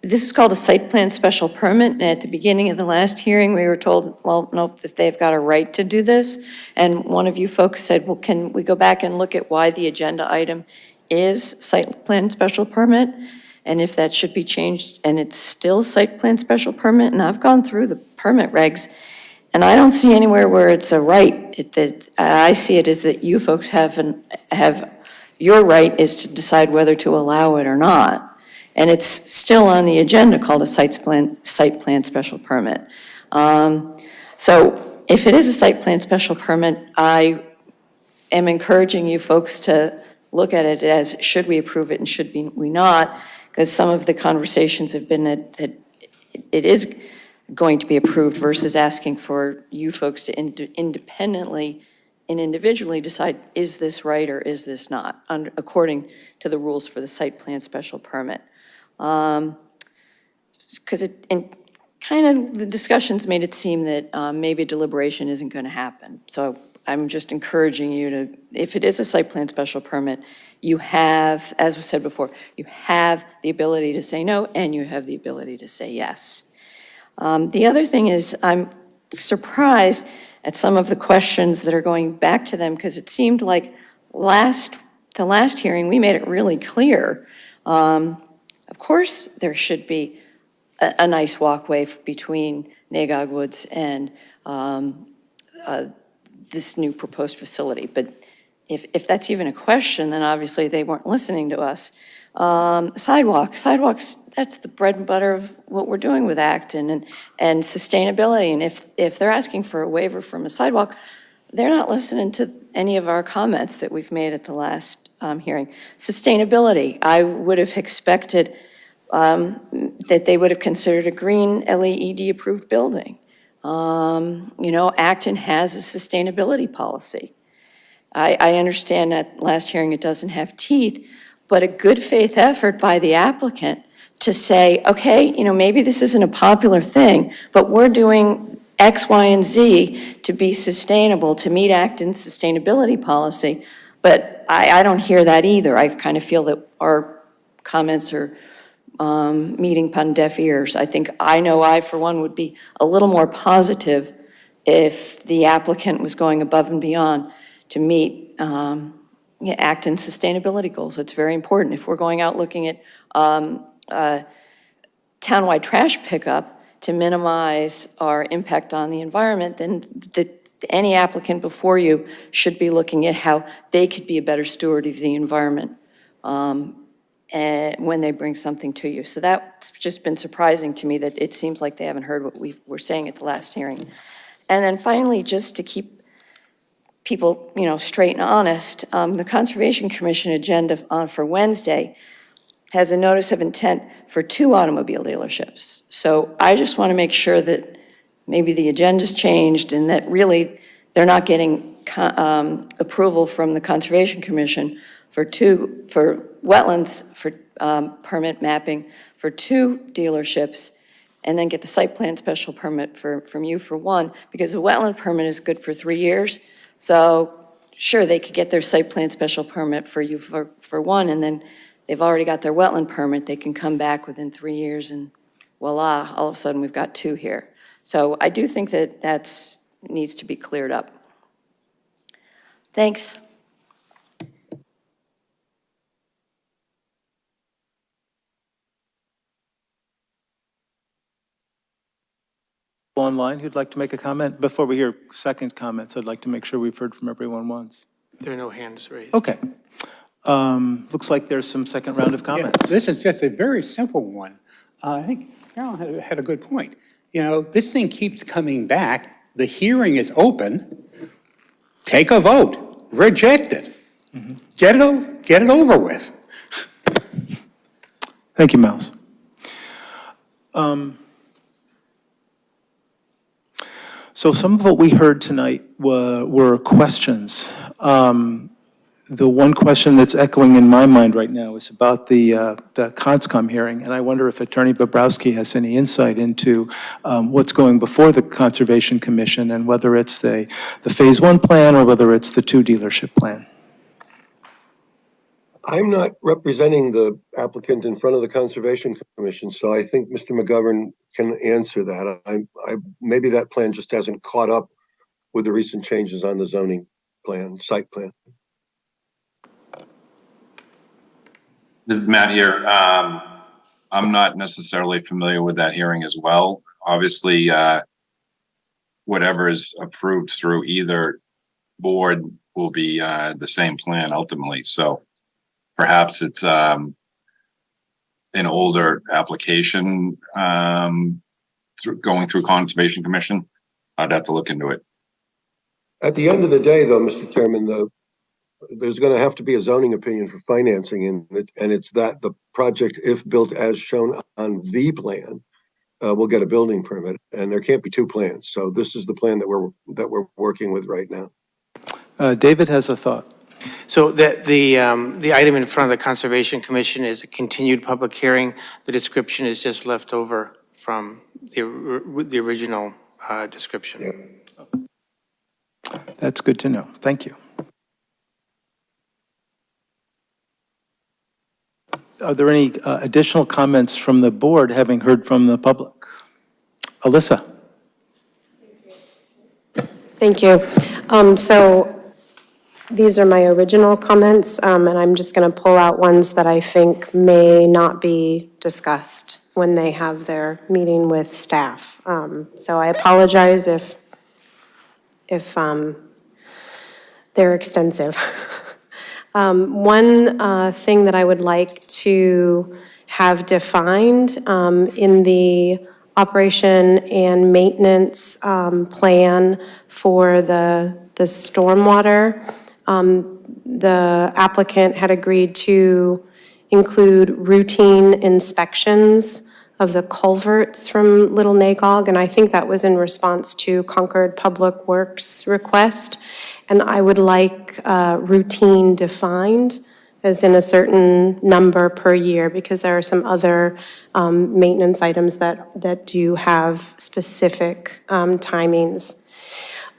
this is called a site plan special permit. And at the beginning of the last hearing, we were told, well, nope, that they've got a right to do this. And one of you folks said, well, can we go back and look at why the agenda item is site plan special permit? And if that should be changed, and it's still site plan special permit? And I've gone through the permit regs, and I don't see anywhere where it's a right. That I see it as that you folks have your right is to decide whether to allow it or not. And it's still on the agenda called a site plan special permit. So if it is a site plan special permit, I am encouraging you folks to look at it as, should we approve it and should we not? Because some of the conversations have been that it is going to be approved versus asking for you folks to independently and individually decide, is this right or is this not, according to the rules for the site plan special permit. Because kind of the discussions made it seem that maybe deliberation isn't going to happen. So I'm just encouraging you to, if it is a site plan special permit, you have, as was said before, you have the ability to say no and you have the ability to say yes. The other thing is, I'm surprised at some of the questions that are going back to them, because it seemed like the last hearing, we made it really clear. Of course, there should be a nice walkway between Nagog Woods and this new proposed facility. But if that's even a question, then obviously they weren't listening to us. Sidewalks, that's the bread and butter of what we're doing with Acton and sustainability. And if they're asking for a waiver from a sidewalk, they're not listening to any of our comments that we've made at the last hearing. Sustainability, I would have expected that they would have considered a green LEED approved building. Acton has a sustainability policy. I understand at last hearing it doesn't have teeth, but a good faith effort by the applicant to say, okay, maybe this isn't a popular thing, but we're doing X, Y, and Z to be sustainable, to meet Acton's sustainability policy. But I don't hear that either. I kind of feel that our comments are meeting upon deaf ears. I, for one, would be a little more positive if the applicant was going above and beyond to meet Acton's sustainability goals. It's very important. If we're going out looking at townwide trash pickup to minimize our impact on the environment, then any applicant before you should be looking at how they could be a better steward of the environment when they bring something to you. So that's just been surprising to me, that it seems like they haven't heard what we were saying at the last hearing. And then finally, just to keep people, straight and honest, the Conservation Commission agenda for Wednesday has a notice of intent for 2 automobile dealerships. So I just want to make sure that maybe the agenda's changed and that really they're not getting approval from the Conservation Commission for wetlands, for permit mapping for 2 dealerships, and then get the site plan special permit from you for 1, because the wetland permit is good for 3 years. So sure, they could get their site plan special permit for you for 1, and then they've already got their wetland permit. They can come back within 3 years and voila, all of a sudden we've got 2 here. So I do think that needs to be cleared up. Thanks. Online who'd like to make a comment? Before we hear second comments, I'd like to make sure we've heard from everyone once. There are no hands raised. Okay. Looks like there's some second round of comments. This is just a very simple one. I think Carol had a good point. This thing keeps coming back. The hearing is open. Take a vote. Reject it. Get it over with. Thank you, Mouse. So some of what we heard tonight were questions. The one question that's echoing in my mind right now is about the Hanscom hearing, and I wonder if Attorney Bobrowski has any insight into what's going before the Conservation Commission and whether it's the Phase 1 plan or whether it's the 2 dealership plan. I'm not representing the applicant in front of the Conservation Commission, so I think Mr. McGovern can answer that. Maybe that plan just hasn't caught up with the recent changes on the zoning plan, site plan. This is Matt here. I'm not necessarily familiar with that hearing as well. Obviously, whatever is approved through either board will be the same plan ultimately. So perhaps it's an older application going through Conservation Commission. I'd have to look into it. At the end of the day, though, Mr. Chairman, there's going to have to be a zoning opinion for financing, and it's that the project, if built as shown on the plan, will get a building permit, and there can't be 2 plans. So this is the plan that we're working with right now. David has a thought. So the item in front of the Conservation Commission is a continued public hearing. The description is just left over from the original description. Yeah. That's good to know. Thank you. Are there any additional comments from the board, having heard from the public? Alyssa? Thank you. So these are my original comments, and I'm just going to pull out ones that I think may not be discussed when they have their meeting with staff. So I apologize if they're extensive. One thing that I would like to have defined in the operation and maintenance plan for the stormwater, the applicant had agreed to include routine inspections of the culverts from Little Nagog, and I think that was in response to Concord Public Works request. And I would like routine defined as in a certain number per year, because there are some other maintenance items that do have specific timings.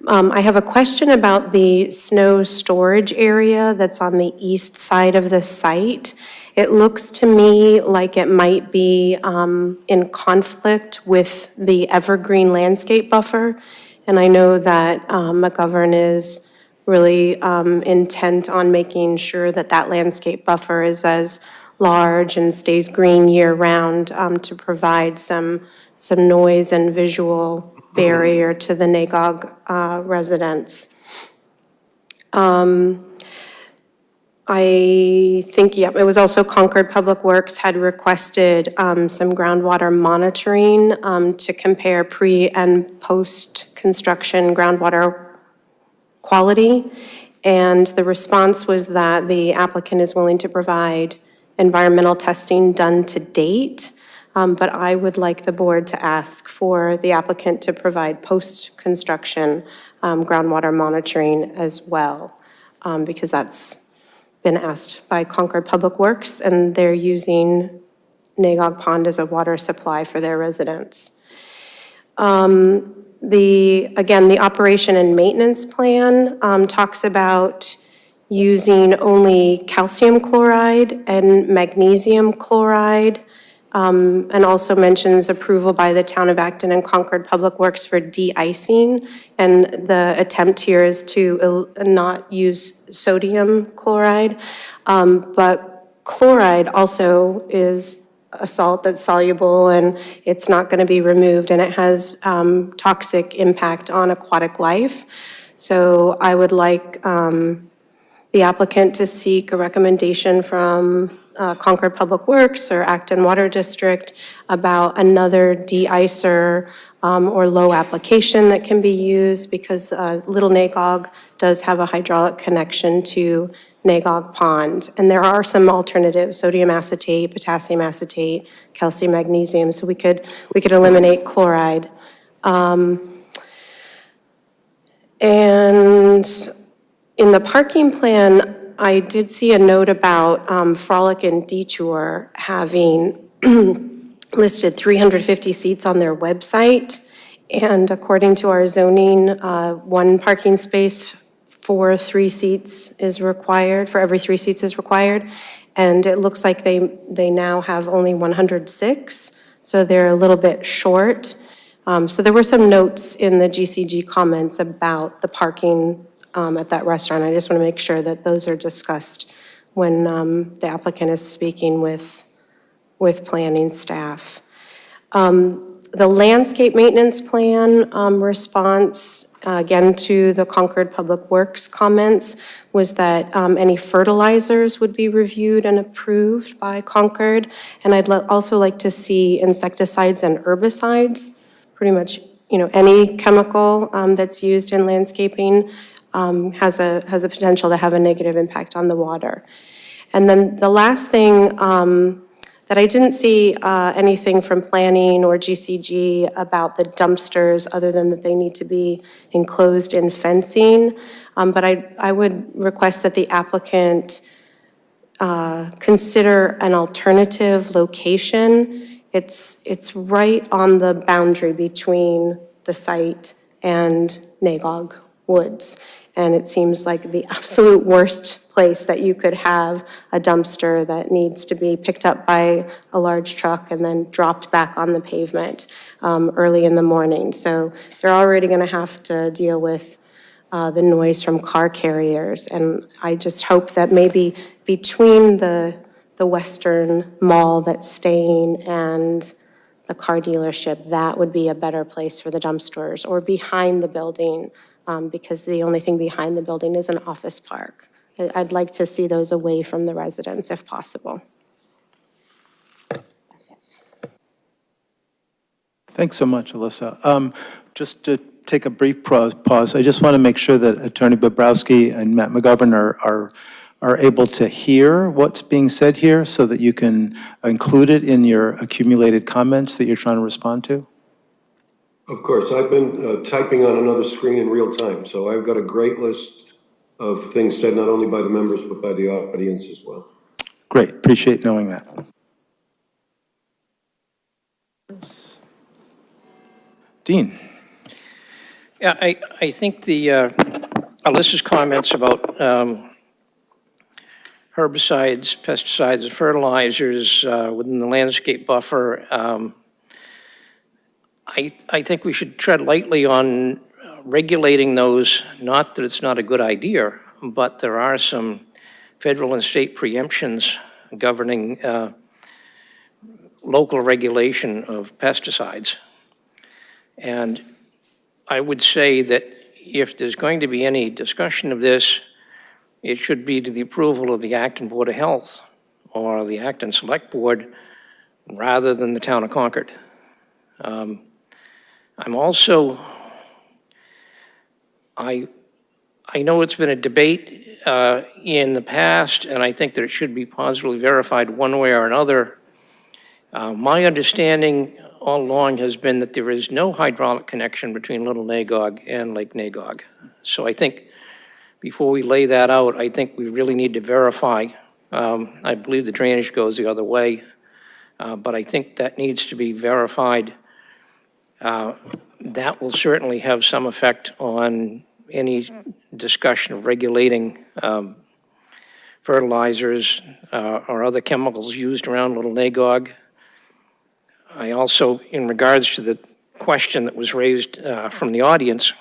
I have a question about the snow storage area that's on the east side of the site. It looks to me like it might be in conflict with the evergreen landscape buffer. And I know that McGovern is really intent on making sure that that landscape buffer is as large and stays green year-round to provide some noise and visual barrier to the Nagog residents. I think, yep, it was also Concord Public Works had requested some groundwater monitoring to compare pre- and post-construction groundwater quality. And the response was that the applicant is willing to provide environmental testing done to date. But I would like the board to ask for the applicant to provide post-construction groundwater monitoring as well, because that's been asked by Concord Public Works, and they're using Nagog Pond as a water supply for their residents. The operation and maintenance plan talks about using only calcium chloride and magnesium chloride, and also mentions approval by the town of Acton and Concord Public Works for de-icing. And the attempt here is to not use sodium chloride, but chloride also is a salt that's soluble and it's not going to be removed, and it has toxic impact on aquatic life. So I would like the applicant to seek a recommendation from Concord Public Works or Acton Water District about another de-icer or low application that can be used, because Little Nagog does have a hydraulic connection to Nagog Pond. And there are some alternatives: sodium acetate, potassium acetate, calcium, magnesium. So we could eliminate chloride. And in the parking plan, I did see a note about Frolic and Detour having listed 350 seats on their website. And according to our zoning, one parking space for every 3 seats is required. And it looks like they now have only 106, so they're a little bit short. So there were some notes in the GCG comments about the parking at that restaurant. I just want to make sure that those are discussed when the applicant is speaking with planning staff. The landscape maintenance plan response, again, to the Concord Public Works comments, was that any fertilizers would be reviewed and approved by Concord. And I'd also like to see insecticides and herbicides. Pretty much, any chemical that's used in landscaping has a potential to have a negative impact on the water. And then the last thing that I didn't see anything from planning or GCG about the dumpsters, other than that they need to be enclosed in fencing. But I would request that the applicant consider an alternative location. It's right on the boundary between the site and Nagog Woods. And it seems like the absolute worst place that you could have a dumpster that needs to be picked up by a large truck and then dropped back on the pavement early in the morning. So they're already going to have to deal with the noise from car carriers. And I just hope that maybe between the Western Mall that's staying and the car dealership, that would be a better place for the dumpsters, or behind the building, because the only thing behind the building is an office park. I'd like to see those away from the residents if possible. That's it. Thanks so much, Alyssa. Just to take a brief pause, I just want to make sure that Attorney Bobrowski and Matt McGovern are able to hear what's being said here, so that you can include it in your accumulated comments that you're trying to respond to? Of course, I've been typing on another screen in real time, so I've got a great list of things said not only by the members but by the audience as well. Great, appreciate knowing that. Dean? Yeah, I think Alyssa's comments about herbicides, pesticides, and fertilizers within the landscape buffer, I think we should tread lightly on regulating those. Not that it's not a good idea, but there are some federal and state preemptions governing local regulation of pesticides. And I would say that if there's going to be any discussion of this, it should be to the approval of the Acton Board of Health or the Acton Select Board rather than the town of Concord. I'm also, I know it's been a debate in the past, and I think that it should be positively verified one way or another. My understanding all along has been that there is no hydraulic connection between Little Nagog and Lake Nagog. So I think before we lay that out, I think we really need to verify. I believe the drainage goes the other way, but I think that needs to be verified. That will certainly have some effect on any discussion of regulating fertilizers or other chemicals used around Little Nagog. I also, in regards to the question that was raised from the audience,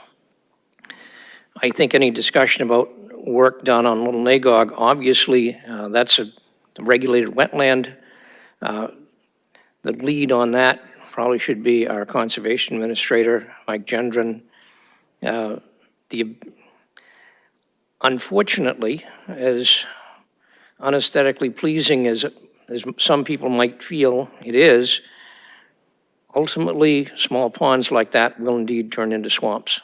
I think any discussion about work done on Little Nagog, obviously that's a regulated wetland. The lead on that probably should be our conservation administrator, Mike Gendron. Unfortunately, as unaesthetically pleasing as some people might feel it is, ultimately, small ponds like that will indeed turn into swamps.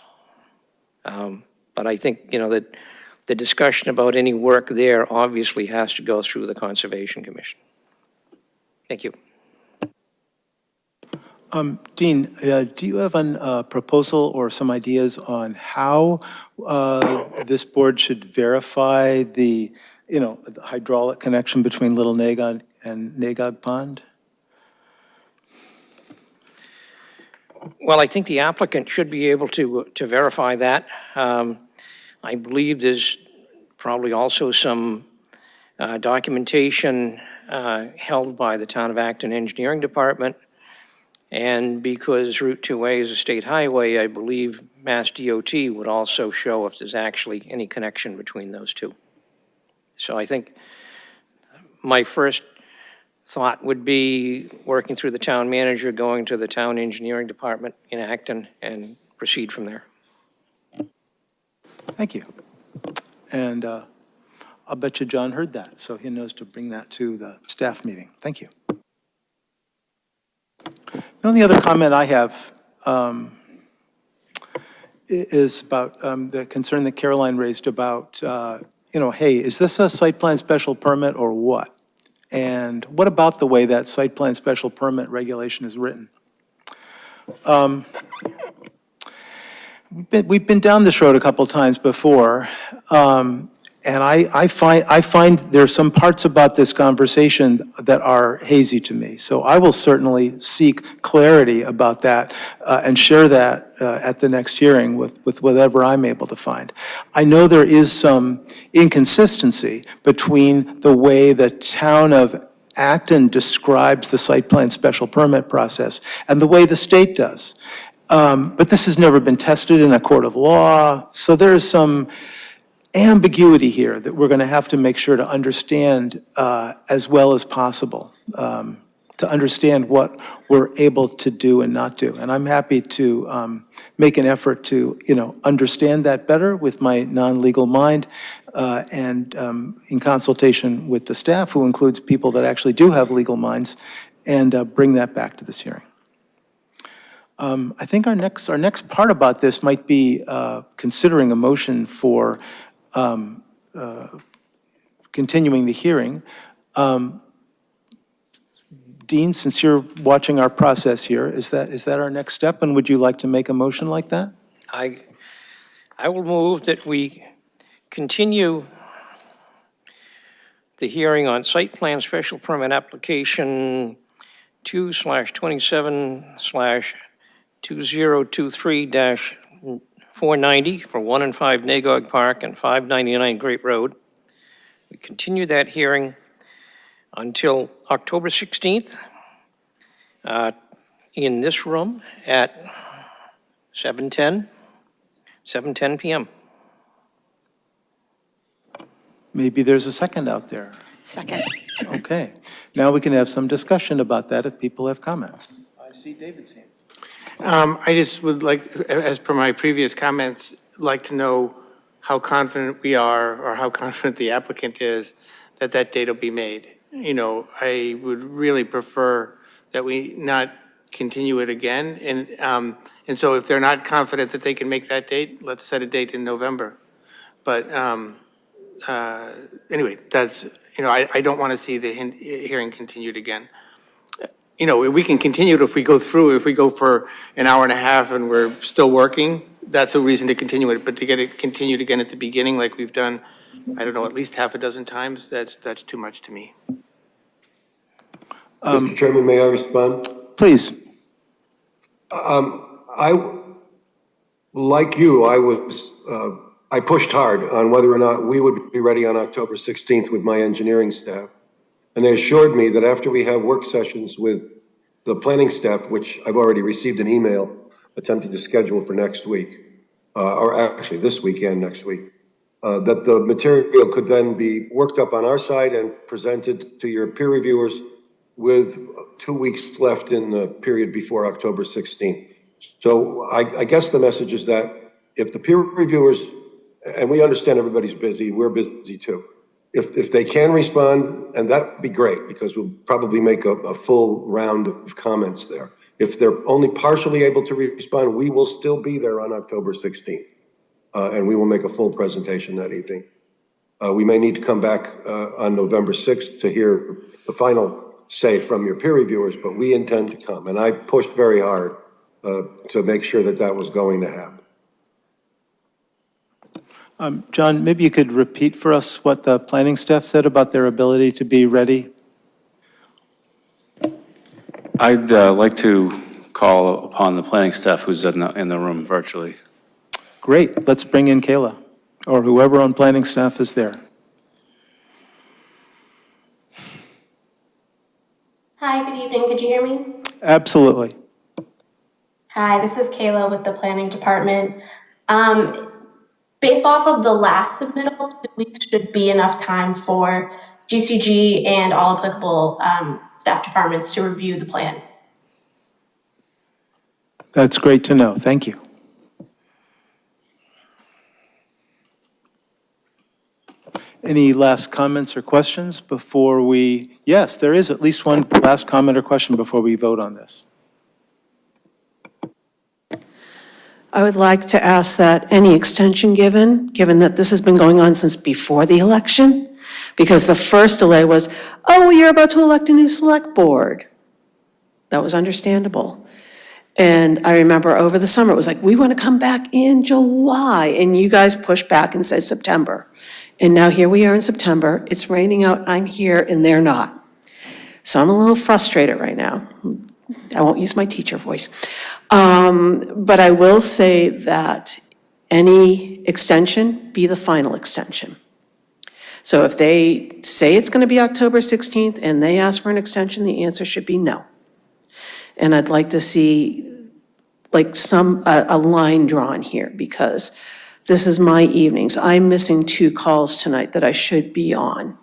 But I think, that the discussion about any work there obviously has to go through the Conservation Commission. Thank you. Dean, do you have a proposal or some ideas on how this board should verify the hydraulic connection between Little Nagog and Nagog Pond? Well, I think the applicant should be able to verify that. I believe there's probably also some documentation held by the Town of Acton Engineering Department. And because Route 2A is a state highway, I believe Mass DOT would also show if there's actually any connection between those two. So I think my first thought would be working through the town manager, going to the town engineering department in Acton, and proceed from there. Thank you. And I'll bet you John heard that, so he knows to bring that to the staff meeting. Thank you. The only other comment I have is about the concern that Caroline raised about, hey, is this a site plan special permit or what? And what about the way that site plan special permit regulation is written? We've been down this road a couple times before, and I find there's some parts about this conversation that are hazy to me. So I will certainly seek clarity about that and share that at the next hearing with whatever I'm able to find. I know there is some inconsistency between the way the town of Acton describes the site plan special permit process and the way the state does. But this has never been tested in a court of law, so there is some ambiguity here that we're going to have to make sure to understand as well as possible, to understand what we're able to do and not do. And I'm happy to make an effort to, understand that better with my non-legal mind and in consultation with the staff, who includes people that actually do have legal minds, and bring that back to this hearing. I think our next part about this might be considering a motion for continuing the hearing. Dean, since you're watching our process here, is that our next step? And would you like to make a motion like that? I will move that we continue the hearing on site plan special permit application 2/2023-490 for 1 and 5 Nagog Park and 599 Great Road. We continue that hearing until October 16th in this room at 7:10 p.m. Maybe there's a second out there. Second. Okay. Now we can have some discussion about that if people have comments. I see David's hand. I just would like, as per my previous comments, like to know how confident we are, or how confident the applicant is that that date will be made. You know, I would really prefer that we not continue it again. And so if they're not confident that they can make that date, let's set a date in November. But anyway, that's, you know, I don't want to see the hearing continued again. You know, we can continue it if we go through, if we go for an hour and a half and we're still working, that's a reason to continue it. But to get it continued again at the beginning, like we've done, I don't know, at least half a dozen times, that's too much to me. Mr. Chairman, may I respond? Please. Like you, I pushed hard on whether or not we would be ready on October 16th with my engineering staff. And they assured me that after we have work sessions with the planning staff, which I've already received an email attempting to schedule for next week, or actually this weekend, next week, that the material could then be worked up on our side and presented to your peer reviewers with 2 weeks left in the period before October 16th. So I guess the message is that if the peer reviewers, and we understand everybody's busy, we're busy too. If they can respond, and that'd be great, because we'll probably make a full round of comments there. If they're only partially able to respond, we will still be there on October 16th. And we will make a full presentation that evening. We may need to come back on November 6th to hear the final say from your peer reviewers, but we intend to come. And I pushed very hard to make sure that that was going to happen. John, maybe you could repeat for us what the planning staff said about their ability to be ready? I'd like to call upon the planning staff who's in the room virtually. Great. Let's bring in Kayla, or whoever on planning staff is there. Hi, good evening. Could you hear me? Absolutely. Hi, this is Kayla with the planning department. Based off of the last submittal, 2 weeks should be enough time for GCG and all applicable staff departments to review the plan. That's great to know. Thank you. Any last comments or questions before we, yes, there is at least one last comment or question before we vote on this. I would like to ask that any extension given that this has been going on since before the election, because the first delay was, oh, you're about to elect a new select board. That was understandable. And I remember over the summer, it was like, we want to come back in July, and you guys pushed back and said September. And now here we are in September, it's raining out, I'm here, and they're not. So I'm a little frustrated right now. I won't use my teacher voice. But I will say that any extension be the final extension. So if they say it's going to be October 16th and they ask for an extension, the answer should be no. And I'd like to see like a line drawn here, because this is my evenings. I'm missing 2 calls tonight that I should be on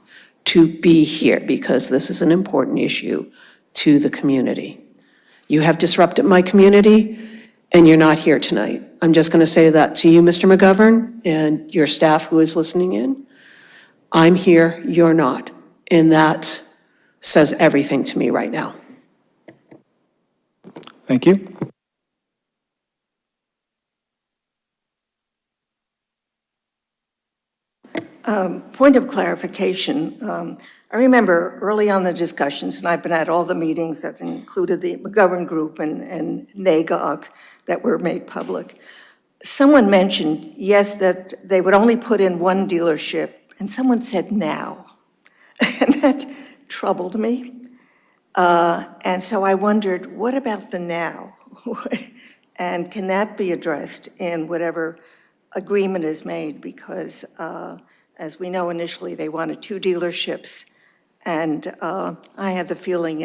to be here, because this is an important issue to the community. You have disrupted my community, and you're not here tonight. I'm just going to say that to you, Mr. McGovern, and your staff who is listening in. I'm here, you're not. And that says everything to me right now. Thank you. Point of clarification. I remember early on the discussions, and I've been at all the meetings that included the McGovern Group and NAGOG that were made public. Someone mentioned, yes, that they would only put in 1 dealership, and someone said now. And that troubled me. And so I wondered, what about the now? And can that be addressed in whatever agreement is made? Because as we know, initially, they wanted 2 dealerships. And I have the feeling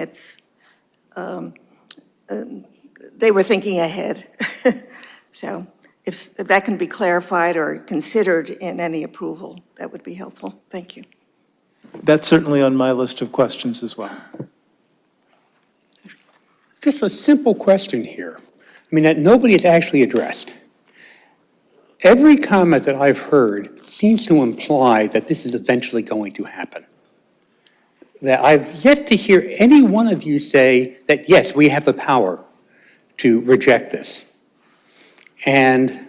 they were thinking ahead. So if that can be clarified or considered in any approval, that would be helpful. Thank you. That's certainly on my list of questions as well. Just a simple question here. I mean, that nobody has actually addressed. Every comment that I've heard seems to imply that this is eventually going to happen. That I've yet to hear any one of you say that, yes, we have the power to reject this. And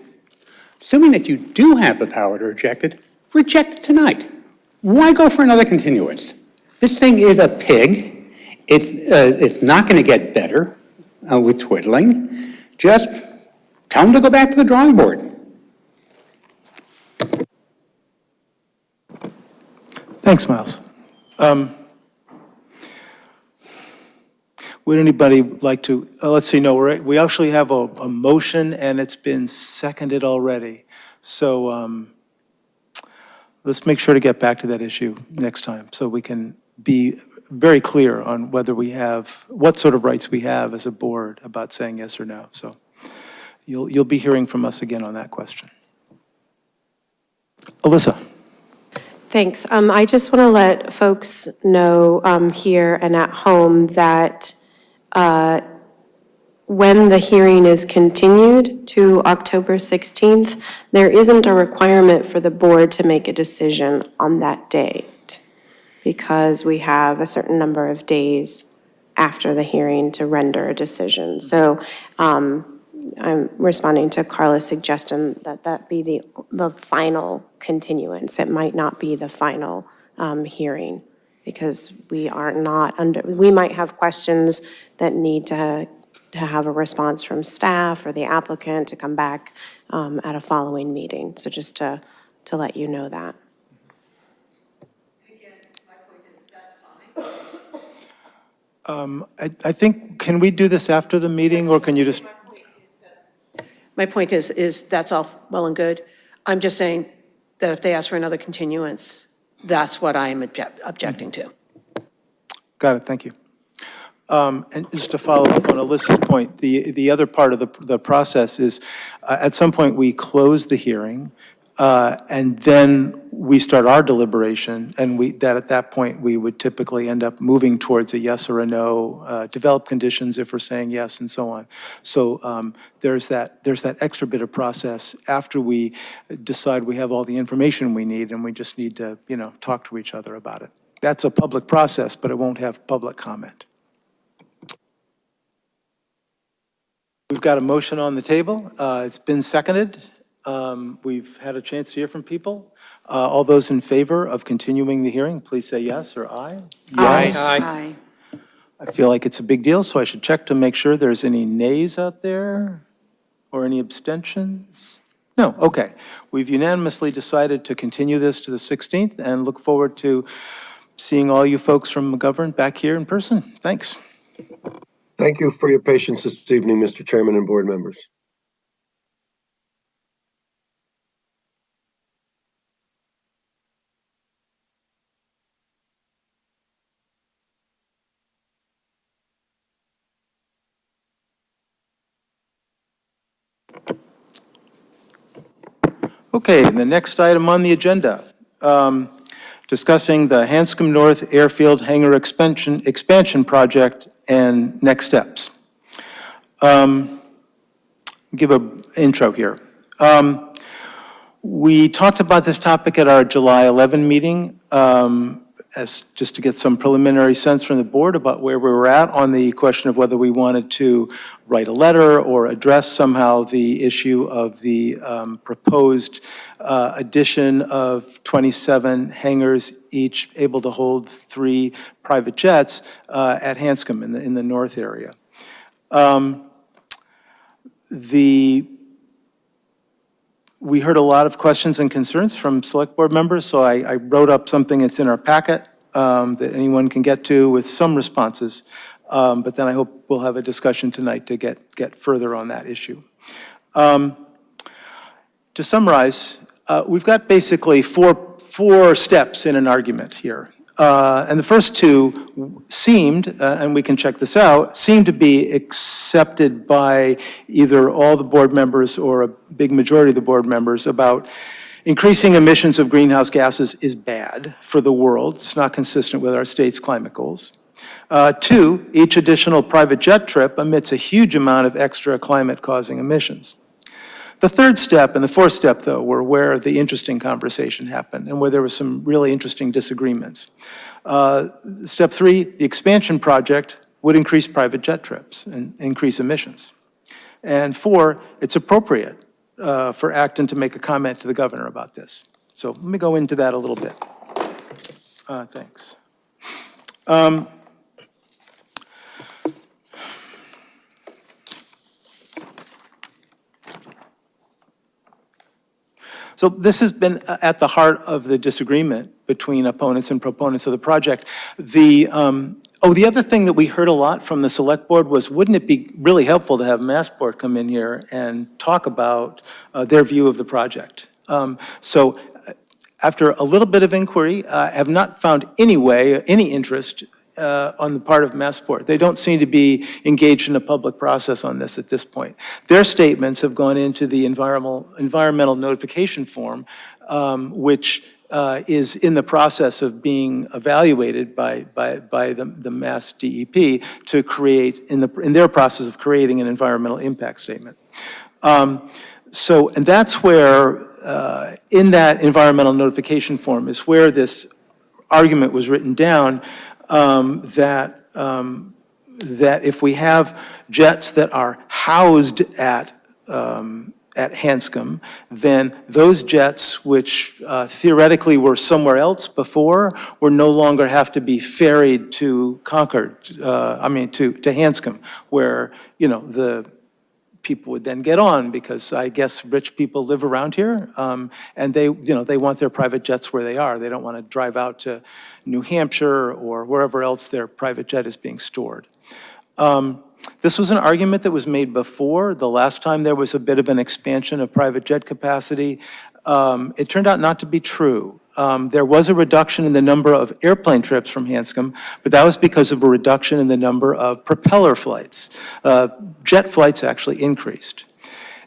assuming that you do have the power to reject it tonight. Why go for another continuance? This thing is a pig. It's not going to get better with twiddling. Just tell them to go back to the drawing board. Thanks, Miles. Would anybody like to, let's see, no, we actually have a motion and it's been seconded already. So let's make sure to get back to that issue next time so we can be very clear on whether we have, what sort of rights we have as a board about saying yes or no. So you'll be hearing from us again on that question. Alyssa. Thanks. I just want to let folks know here and at home that when the hearing is continued to October 16th, there isn't a requirement for the board to make a decision on that date because we have a certain number of days after the hearing to render a decision. So I'm responding to Carla's suggestion that that be the final continuance. It might not be the final hearing because we might have questions that need to have a response from staff or the applicant to come back at a following meeting. So just to let you know that. Again, my point is that's fine. I think, can we do this after the meeting or can you just? My point is that's all well and good. I'm just saying that if they ask for another continuance, that's what I'm objecting to. Got it, thank you. And just to follow up on Alyssa's point, the other part of the process is at some point we close the hearing and then we start our deliberation and at that point we would typically end up moving towards a yes or a no, develop conditions if we're saying yes and so on. So there's that extra bit of process after we decide we have all the information we need and we just need to, talk to each other about it. That's a public process, but it won't have public comment. We've got a motion on the table. It's been seconded. We've had a chance to hear from people. All those in favor of continuing the hearing, please say yes or aye. Yes. Aye. I feel like it's a big deal, so I should check to make sure there's any nays out there or any abstentions. No, okay. We've unanimously decided to continue this to the 16th and look forward to seeing all you folks from McGovern back here in person. Thanks. Thank you for your patience this evening, Mr. Chairman and board members. Okay, the next item on the agenda, discussing the Hanscom North Airfield Hangar expansion project and next steps. Give an intro here. We talked about this topic at our July 11 meeting, as just to get some preliminary sense from the board about where we were at on the question of whether we wanted to write a letter or address somehow the issue of the proposed addition of 27 hangars, each able to hold 3 private jets at Hanscom in the north area. We heard a lot of questions and concerns from select board members, so I wrote up something that's in our packet. that anyone can get to with some responses. But then I hope we'll have a discussion tonight to get further on that issue. To summarize, we've got basically four steps in an argument here. And the first two seemed, and we can check this out, seemed to be accepted by either all the board members or a big majority of the board members about increasing emissions of greenhouse gases is bad for the world. It's not consistent with our state's climate goals. Two, each additional private jet trip emits a huge amount of extra climate-causing emissions. The third step and the fourth step, though, were where the interesting conversation happened and where there were some really interesting disagreements. Step three, the expansion project would increase private jet trips and increase emissions. And four, it's appropriate for Acton to make a comment to the governor about this. So let me go into that a little bit. Thanks. So this has been at the heart of the disagreement between opponents and proponents of the project. The other thing that we heard a lot from the select board was, wouldn't it be really helpful to have Massport come in here and talk about their view of the project? So after a little bit of inquiry, I have not found any interest on the part of Massport. They don't seem to be engaged in a public process on this at this point. Their statements have gone into the environmental notification form, which is in the process of being evaluated by the Mass DEP to create, in their process of creating an environmental impact statement. And that's where, in that environmental notification form, is where this argument was written down, that if we have jets that are housed at Hanscom, then those jets, which theoretically were somewhere else before, will no longer have to be ferried to Concord, to Hanscom, where, the people would then get on, because I guess rich people live around here, and they want their private jets where they are. They don't want to drive out to New Hampshire or wherever else their private jet is being stored. This was an argument that was made before. The last time there was a bit of an expansion of private jet capacity, it turned out not to be true. There was a reduction in the number of airplane trips from Hanscom, but that was because of a reduction in the number of propeller flights. Jet flights actually increased.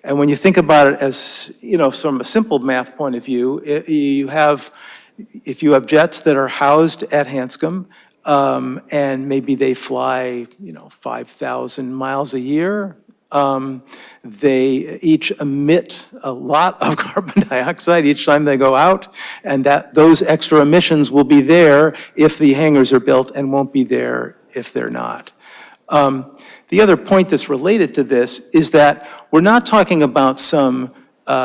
And when you think about it as, from a simple math point of view, if you have jets that are housed at Hanscom, and maybe they fly, 5,000 miles a year, they each emit a lot of carbon dioxide each time they go out, and those extra emissions will be there if the hangars are built and won't be there if they're not. The other point that's related to this is that we're not talking about some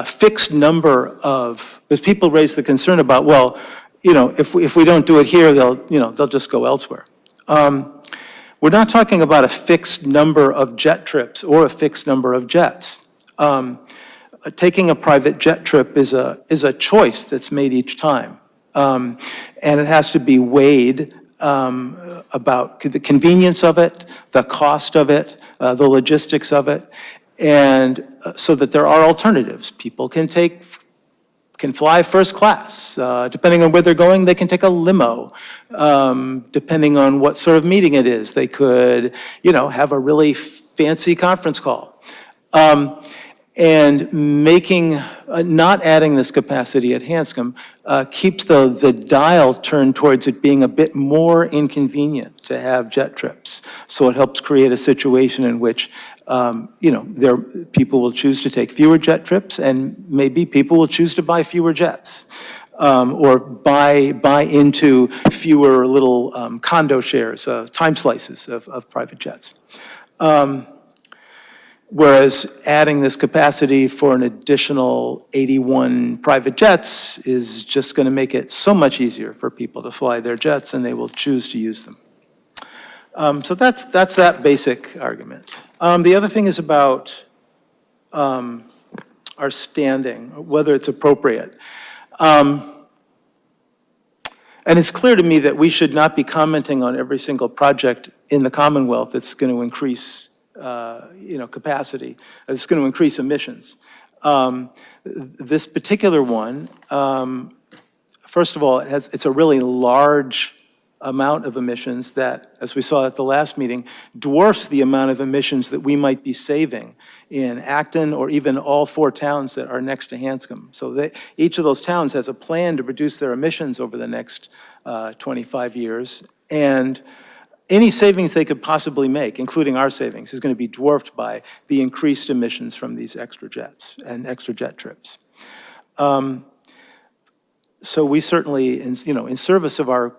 fixed number of, because people raise the concern about, well, if we don't do it here, they'll just go elsewhere. We're not talking about a fixed number of jet trips or a fixed number of jets. Taking a private jet trip is a choice that's made each time. And it has to be weighed about the convenience of it, the cost of it, the logistics of it, and so that there are alternatives. People can fly first class. Depending on where they're going, they can take a limo. Depending on what sort of meeting it is, they could, have a really fancy conference call. And not adding this capacity at Hanscom keeps the dial turned towards it being a bit more inconvenient to have jet trips. So it helps create a situation in which, people will choose to take fewer jet trips, and maybe people will choose to buy fewer jets, or buy into fewer little condo shares, time slices of private jets. Whereas adding this capacity for an additional 81 private jets is just going to make it so much easier for people to fly their jets, and they will choose to use them. So that's that basic argument. The other thing is about our standing, whether it's appropriate. And it's clear to me that we should not be commenting on every single project in the Commonwealth that's going to increase, capacity, that's going to increase emissions. This particular one, first of all, it's a really large amount of emissions that, as we saw at the last meeting, dwarfs the amount of emissions that we might be saving in Acton or even all 4 towns that are next to Hanscom. So each of those towns has a plan to reduce their emissions over the next 25 years. And any savings they could possibly make, including our savings, is going to be dwarfed by the increased emissions from these extra jets and extra jet trips. So we certainly, in service of our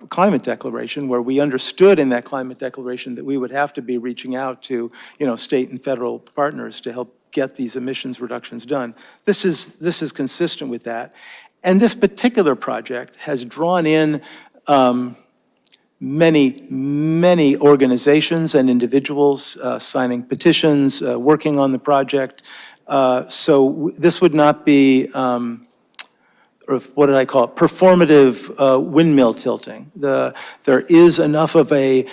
climate declaration, where we understood in that climate declaration that we would have to be reaching out to, state and federal partners to help get these emissions reductions done. This is consistent with that. And this particular project has drawn in many organizations and individuals signing petitions, working on the project. So this would not be, or what did I call it, performative windmill tilting. There is enough of a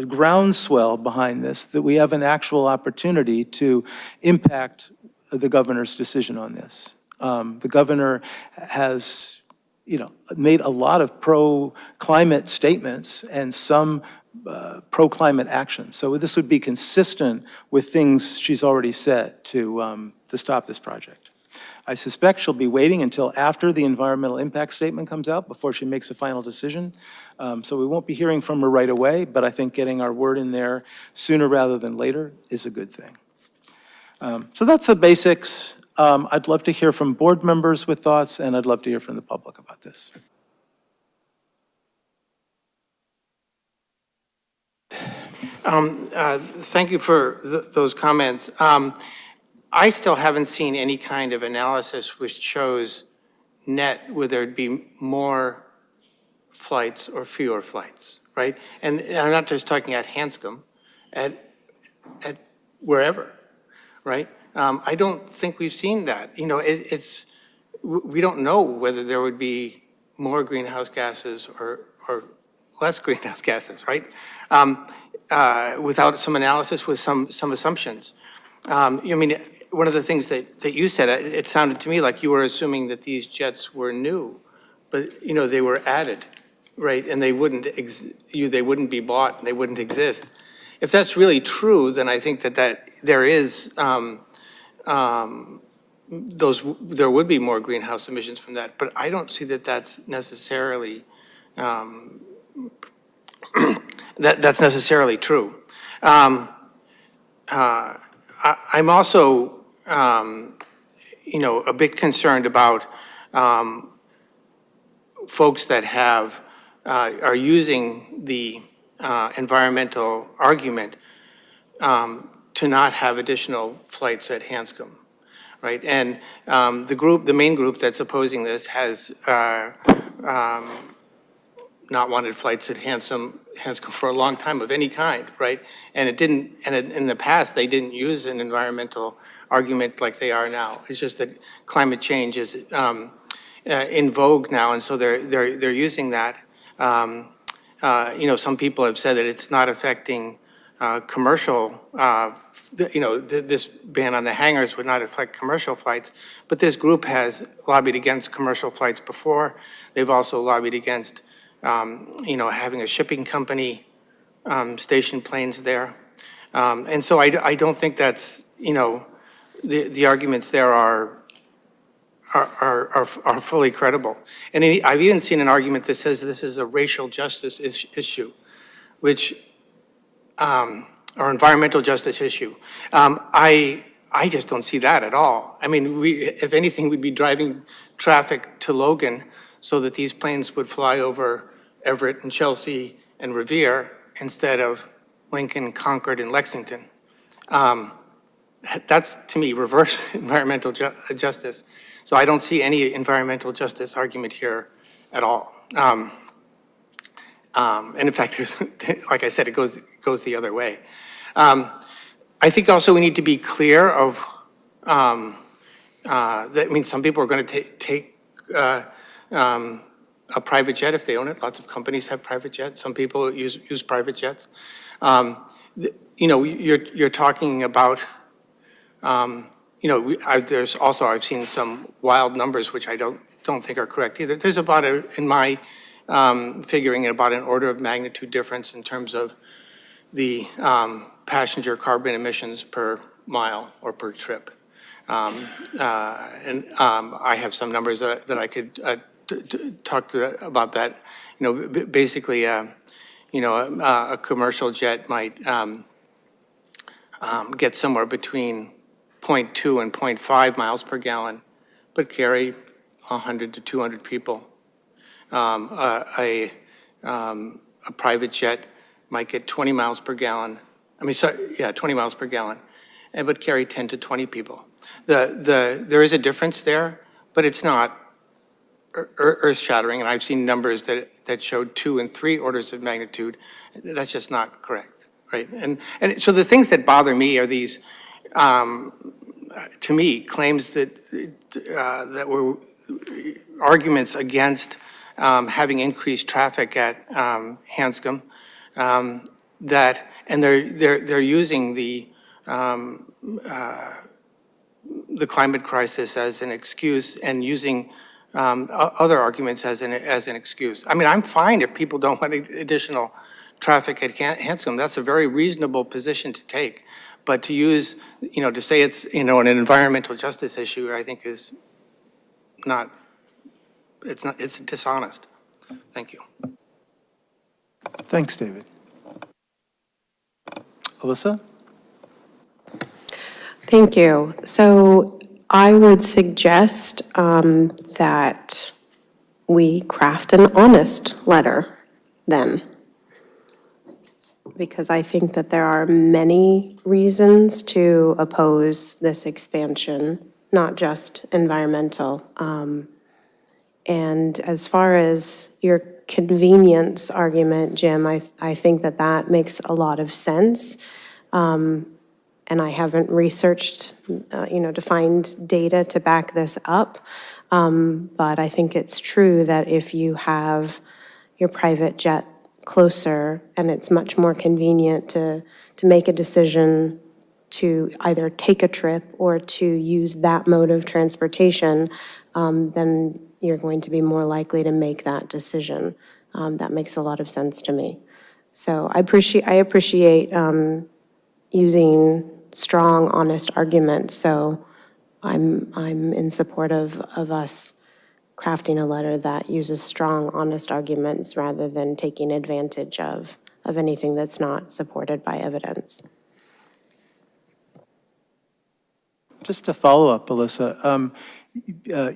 groundswell behind this that we have an actual opportunity to impact the governor's decision on this. The governor has, made a lot of pro-climate statements and some pro-climate actions. So this would be consistent with things she's already said to stop this project. I suspect she'll be waiting until after the environmental impact statement comes out before she makes a final decision. So we won't be hearing from her right away, but I think getting our word in there sooner rather than later is a good thing. So that's the basics. I'd love to hear from board members with thoughts, and I'd love to hear from the public about this. Thank you for those comments. I still haven't seen any kind of analysis which shows net whether there'd be more flights or fewer flights, right? And I'm not just talking at Hanscom, at wherever, right? I don't think we've seen that. We don't know whether there would be more greenhouse gases or less greenhouse gases, right? Without some analysis, with some assumptions. One of the things that you said, it sounded to me like you were assuming that these jets were new, but they were added, right? And they wouldn't be bought and they wouldn't exist. If that's really true, then I think that there is there would be more greenhouse emissions from that. But I don't see that that's necessarily that's necessarily true. I'm also, a bit concerned about folks that are using the environmental argument to not have additional flights at Hanscom, right? And the main group that's opposing this has not wanted flights at Hanscom for a long time of any kind, right? And in the past, they didn't use an environmental argument like they are now. It's just that climate change is in vogue now, and so they're using that. Some people have said that it's not affecting commercial, this ban on the hangars would not affect commercial flights, but this group has lobbied against commercial flights before. They've also lobbied against having a shipping company station planes there. And so I don't think that's, the arguments there are fully credible. And I've even seen an argument that says this is a racial justice issue, which, or environmental justice issue. I just don't see that at all. I mean, if anything, we'd be driving traffic to Logan so that these planes would fly over Everett and Chelsea and Revere instead of Lincoln, Concord, and Lexington. That's, to me, reverse environmental justice. So I don't see any environmental justice argument here at all. And in fact, like I said, it goes the other way. I think also we need to be clear of that. I mean, some people are going to take a private jet if they own it. Lots of companies have private jets. Some people use private jets. You're talking about, there's also, I've seen some wild numbers, which I don't think are correct either. There's about, in my figuring, about an order of magnitude difference in terms of the passenger carbon emissions per mile or per trip. I have some numbers that I could talk about that. Basically, a commercial jet might get somewhere between 0.2 and 0.5 miles per gallon, but carry 100 to 200 people. A private jet might get 20 miles per gallon. 20 miles per gallon, and would carry 10 to 20 people. There is a difference there, but it's not earth-shattering, and I've seen numbers that showed 2 and 3 orders of magnitude. That's just not correct, right? And so the things that bother me are these, to me, claims that were arguments against having increased traffic at Hanscom, and they're using the climate crisis as an excuse and using other arguments as an excuse. I mean, I'm fine if people don't want additional traffic at Hanscom. That's a very reasonable position to take. But to use, to say it's, an environmental justice issue, I think is not, it's dishonest. Thank you. Thanks, David. Alyssa? Thank you. So I would suggest that we craft an honest letter then, because I think that there are many reasons to oppose this expansion, not just environmental. And as far as your convenience argument, Jim, I think that makes a lot of sense. And I haven't researched, to find data to back this up. But I think it's true that if you have your private jet closer and it's much more convenient to make a decision to either take a trip or to use that mode of transportation, then you're going to be more likely to make that decision. That makes a lot of sense to me. So I appreciate using strong, honest arguments. So I'm in support of us crafting a letter that uses strong, honest arguments rather than taking advantage of anything that's not supported by evidence. Just to follow up, Alyssa,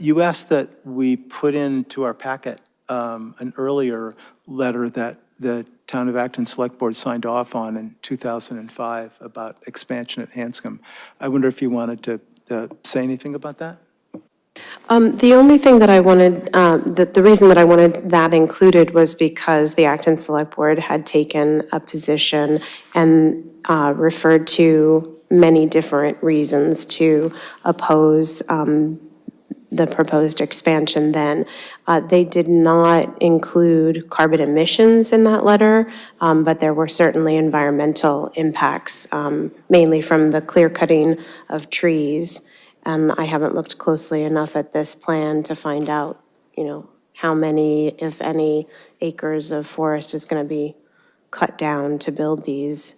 you asked that we put into our packet an earlier letter that the Town of Acton Select Board signed off on in 2005 about expansion at Hanscom. I wonder if you wanted to say anything about that? The only thing that I wanted, the reason that I wanted that included was because the Acton Select Board had taken a position and referred to many different reasons to oppose the proposed expansion then. They did not include carbon emissions in that letter, but there were certainly environmental impacts, mainly from the clear cutting of trees. And I haven't looked closely enough at this plan to find out, how many, if any, acres of forest is going to be cut down to build these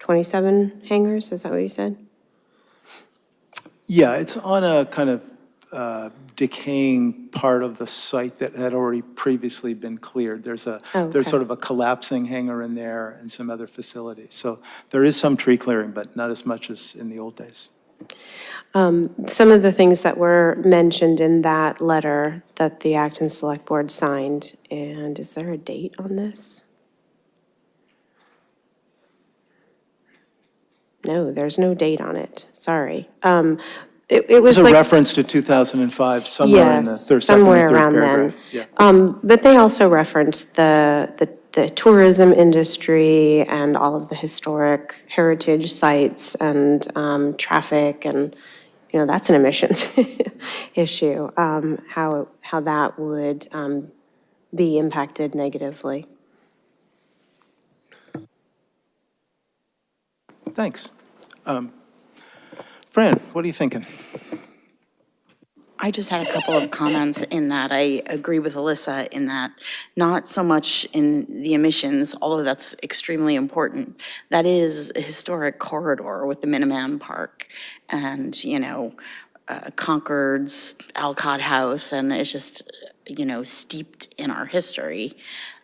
27 hangars. Is that what you said? Yeah, it's on a kind of decaying part of the site that had already previously been cleared. There's there's sort of a collapsing hangar in there and some other facilities. So there is some tree clearing, but not as much as in the old days. Some of the things that were mentioned in that letter that the Acton Select Board signed, and is there a date on this? No, there's no date on it, sorry. It was There's a like, reference to 2005 somewhere in the yes, second somewhere or third around paragraph. then. Yeah. But they also referenced the tourism industry and all of the historic heritage sites and traffic and that's an emissions issue, how that would be impacted negatively. Thanks. Fran, what are you thinking? I just had a couple of comments in that I agree with Alyssa in that not so much in the emissions, although that's extremely important. That is a historic corridor with the Minuteman Park and, Concord's Alcott House, and it's just, steeped in our history.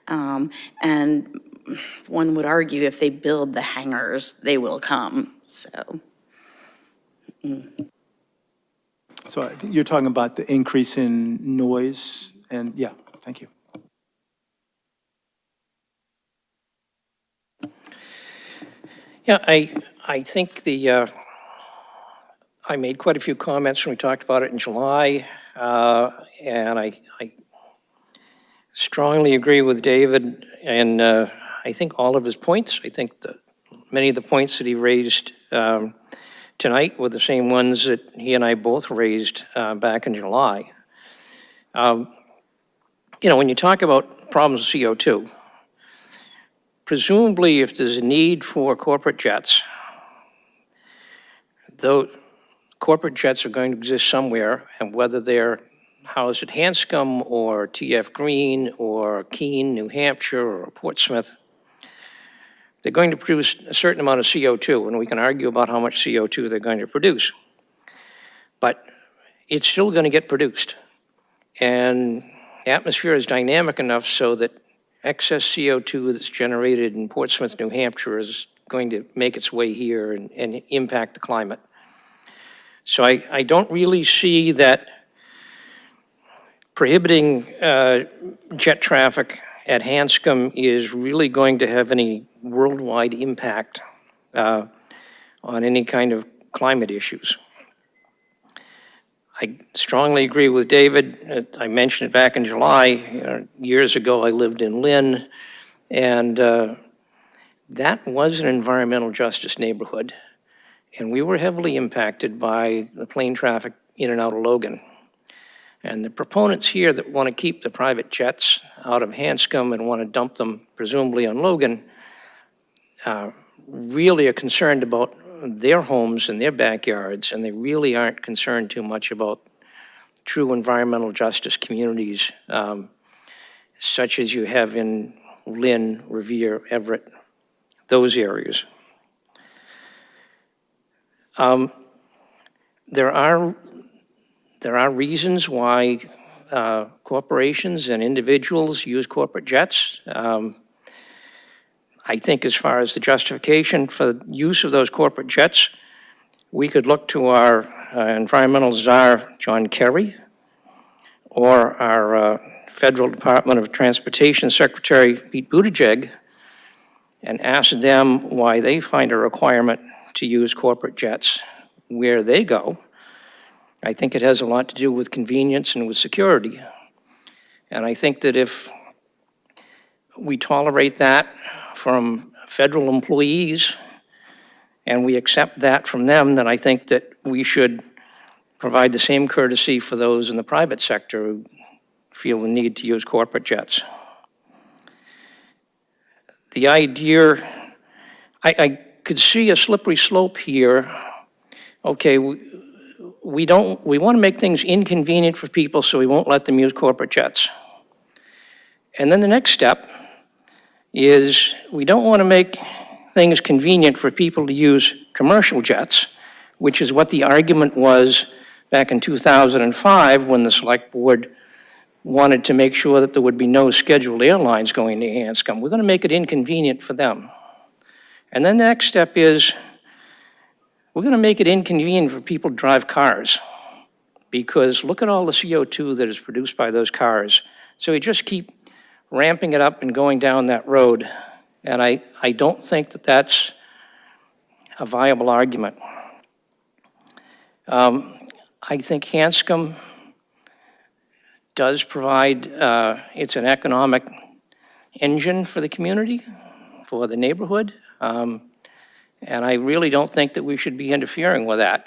And one would argue if they build the hangars, they will come, so. So I think you're talking about the increase in noise, and yeah, thank you. Yeah, I think I made quite a few comments when we talked about it in July, and I strongly agree with David, and I think all of his points. I think that many of the points that he raised tonight were the same ones that he and I both raised back in July. When you talk about problems with CO2, presumably if there's a need for corporate jets, though corporate jets are going to exist somewhere, and whether they're housed at Hanscom or TF Green or Keene, New Hampshire, or Portsmouth, they're going to produce a certain amount of CO2, and we can argue about how much CO2 they're going to produce. But it's still going to get produced. And the atmosphere is dynamic enough so that excess CO2 that's generated in Portsmouth, New Hampshire is going to make its way here and impact the climate. So I don't really see that prohibiting jet traffic at Hanscom is really going to have any worldwide impact on any kind of climate issues. I strongly agree with David. I mentioned it back in July. Years ago, I lived in Lynn, and that was an environmental justice neighborhood. And we were heavily impacted by the plane traffic in and out of Logan. And the proponents here that want to keep the private jets out of Hanscom and want to dump them presumably on Logan really are concerned about their homes and their backyards, and they really aren't concerned too much about true environmental justice communities such as you have in Lynn, Revere, Everett, those areas. There are reasons why corporations and individuals use corporate jets. I think as far as the justification for the use of those corporate jets, we could look to our environmental czar, John Kerry, or our Federal Department of Transportation Secretary, Pete Buttigieg, and ask them why they find a requirement to use corporate jets where they go. I think it has a lot to do with convenience and with security. And I think that if we tolerate that from federal employees and we accept that from them, then I think that we should provide the same courtesy for those in the private sector who feel the need to use corporate jets. The idea, I could see a slippery slope here. Okay, we want to make things inconvenient for people, so we won't let them use corporate jets. And then the next step is we don't want to make things convenient for people to use commercial jets, which is what the argument was back in 2005 when the select board wanted to make sure that there would be no scheduled airlines going to Hanscom. We're going to make it inconvenient for them. And then the next step is we're going to make it inconvenient for people to drive cars, because look at all the CO2 that is produced by those cars. So we just keep ramping it up and going down that road. And I don't think that that's a viable argument. I think Hanscom does provide, it's an economic engine for the community, for the neighborhood. And I really don't think that we should be interfering with that.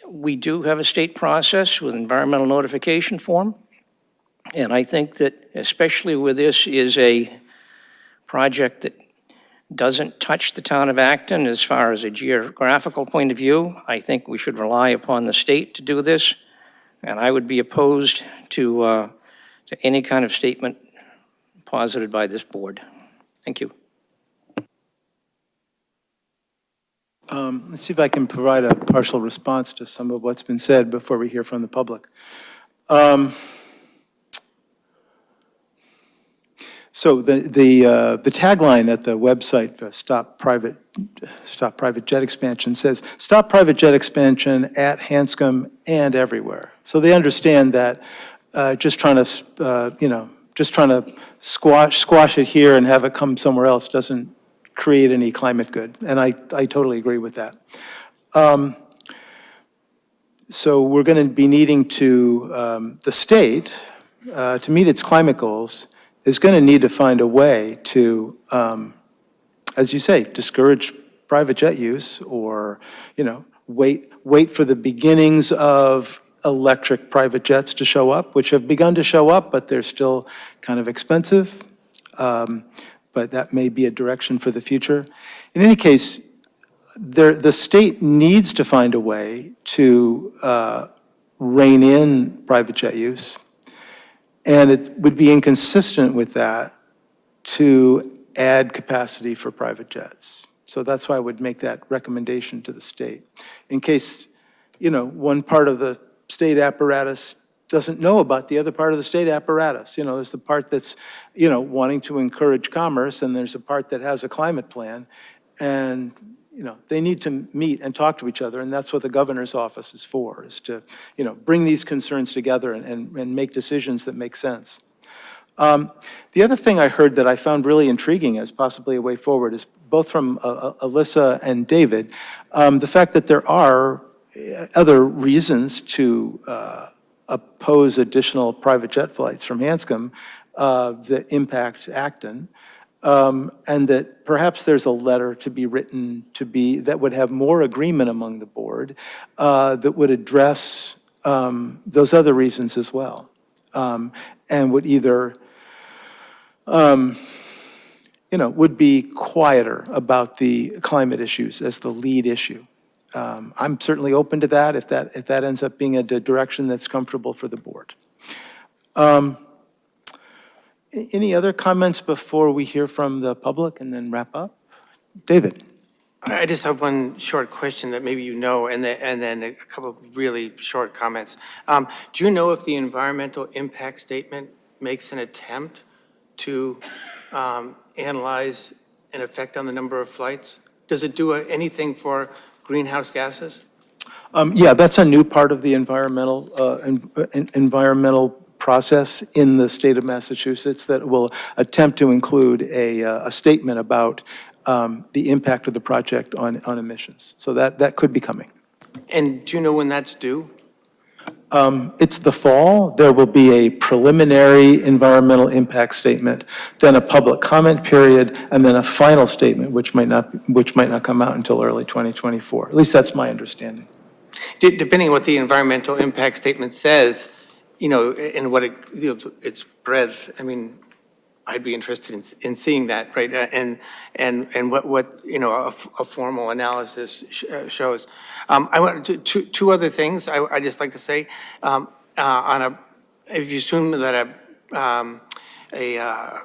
we do have a state process with environmental notification form. And I think that especially with this is a project that doesn't touch the town of Acton as far as a geographical point of view, I think we should rely upon the state to do this. And I would be opposed to any kind of statement posited by this board. Thank you. Let's see if I can provide a partial response to some of what's been said before we hear from the public. So the tagline at the website for Stop Private Jet Expansion says, "Stop private jet expansion at Hanscom and everywhere." So they understand that just trying to squash it here and have it come somewhere else doesn't create any climate good, and I totally agree with that. So we're going to be needing to, the state, to meet its climate goals, is going to need to find a way to, as you say, discourage private jet use, or, wait for the beginnings of electric private jets to show up, which have begun to show up, but they're still kind of expensive. But that may be a direction for the future. In any case, the state needs to find a way to rein in private jet use. And it would be inconsistent with that to add capacity for private jets. So that's why I would make that recommendation to the state. In case, one part of the state apparatus doesn't know about the other part of the state apparatus. There's the part that's, wanting to encourage commerce, and there's a part that has a climate plan. And, they need to meet and talk to each other, and that's what the governor's office is for, is to, bring these concerns together and make decisions that make sense. The other thing I heard that I found really intriguing as possibly a way forward is both from Alyssa and David, the fact that there are other reasons to oppose additional private jet flights from Hanscom that impact Acton, and that perhaps there's a letter to be written that would have more agreement among the board that would address those other reasons as well, and would either would be quieter about the climate issues as the lead issue. I'm certainly open to that if that ends up being a direction that's comfortable for the board. Any other comments before we hear from the public and then wrap up? David. I just have one short question that maybe and then a couple of really short comments. Do you know if the environmental impact statement makes an attempt to analyze an effect on the number of flights? Does it do anything for greenhouse gases? Yeah, that's a new part of the environmental process in the state of Massachusetts that will attempt to include a statement about the impact of the project on emissions. So that could be coming. And do you know when that's due? It's the fall. There will be a preliminary environmental impact statement, then a public comment period, and then a final statement, which might not come out until early 2024. At least that's my understanding. Depending on what the environmental impact statement says, and what its breadth, I'd be interested in seeing that, right? And what a formal analysis shows. I want two other things I just like to say. If you assume that a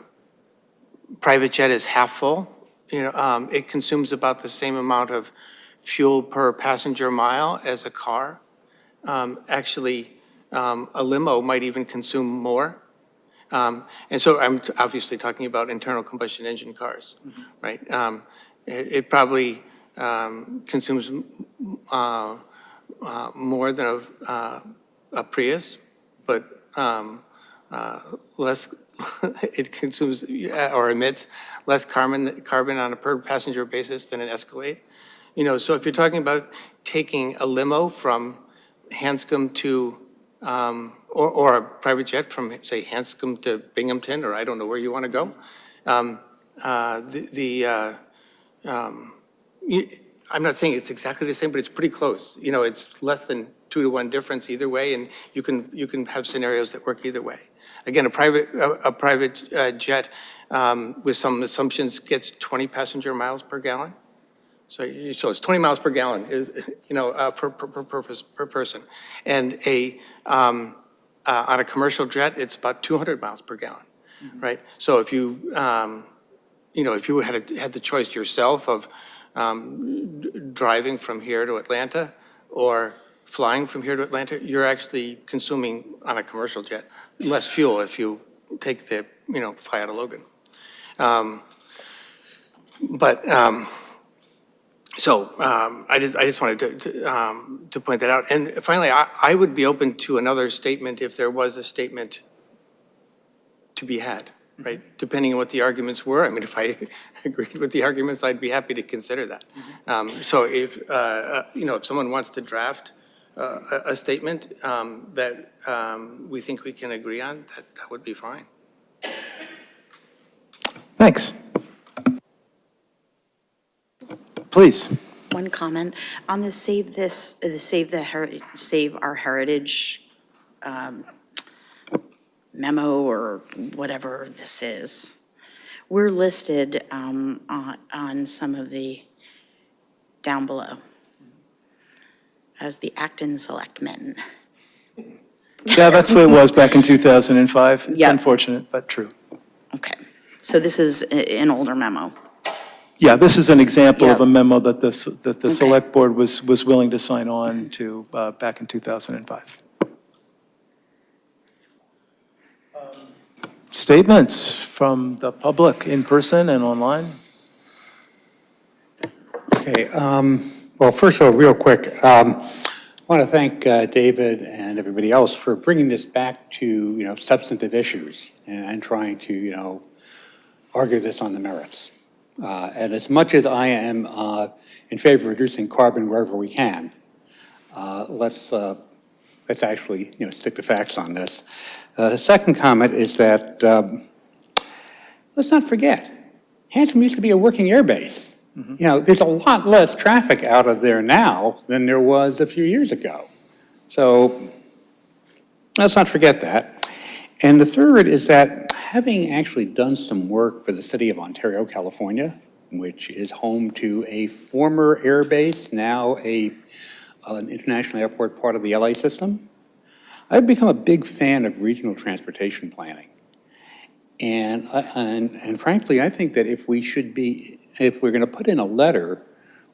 private jet is half full, it consumes about the same amount of fuel per passenger mile as a car. Actually, a limo might even consume more. And so I'm obviously talking about internal combustion engine cars, right? It probably consumes more than a Prius, but less, it consumes or emits less carbon on a per passenger basis than an Escalade. So if you're talking about taking a limo from Hanscom to or a private jet from, say, Hanscom to Binghamton, or I don't know where you want to go. I'm not saying it's exactly the same, but it's pretty close. You know, it's less than 2-to-1 difference either way, and you can have scenarios that work either way. Again, a private jet with some assumptions gets 20 passenger miles per gallon. So it's 20 miles per gallon is, you know, per person. And on a commercial jet, it's about 200 miles per gallon, right? So if you, you know, if you had the choice yourself of driving from here to Atlanta or flying from here to Atlanta, you're actually consuming on a commercial jet less fuel if you take the, you know, fly out of Logan. So I just wanted to point that out. And finally, I would be open to another statement if there was a statement to be had, right? Depending on what the arguments were. I mean, if I agreed with the arguments, I'd be happy to consider that. So if, you know, if someone wants to draft a statement that we think we can agree on, that would be fine. Thanks. Please. One comment on the Save Our Heritage memo or whatever this is. We're listed on some of the down below as the Acton Selectmen. Yeah, that's the way it was back in 2005. It's Yep. unfortunate, but true. Okay, so this is an older memo. Yeah, this is an example of Yeah. a memo that the Okay. Select Board was willing to sign on to back in 2005. Statements from the public in person and online? Okay, well, first of all, real quick, I want to thank David and everybody else for bringing this back to, you know, substantive issues and trying to, you know, argue this on the merits. And as much as I am in favor of reducing carbon wherever we can, let's actually, you know, stick to facts on this. The second comment is that, let's not forget, Hanscom used to be a working air base. You know, there's a lot less traffic out of there now than there was a few years ago. So let's not forget that. And the third is that having actually done some work for the city of Ontario, California, which is home to a former air base, now an international airport part of the LA system, I've become a big fan of regional transportation planning. And frankly, I think that if we're going to put in a letter,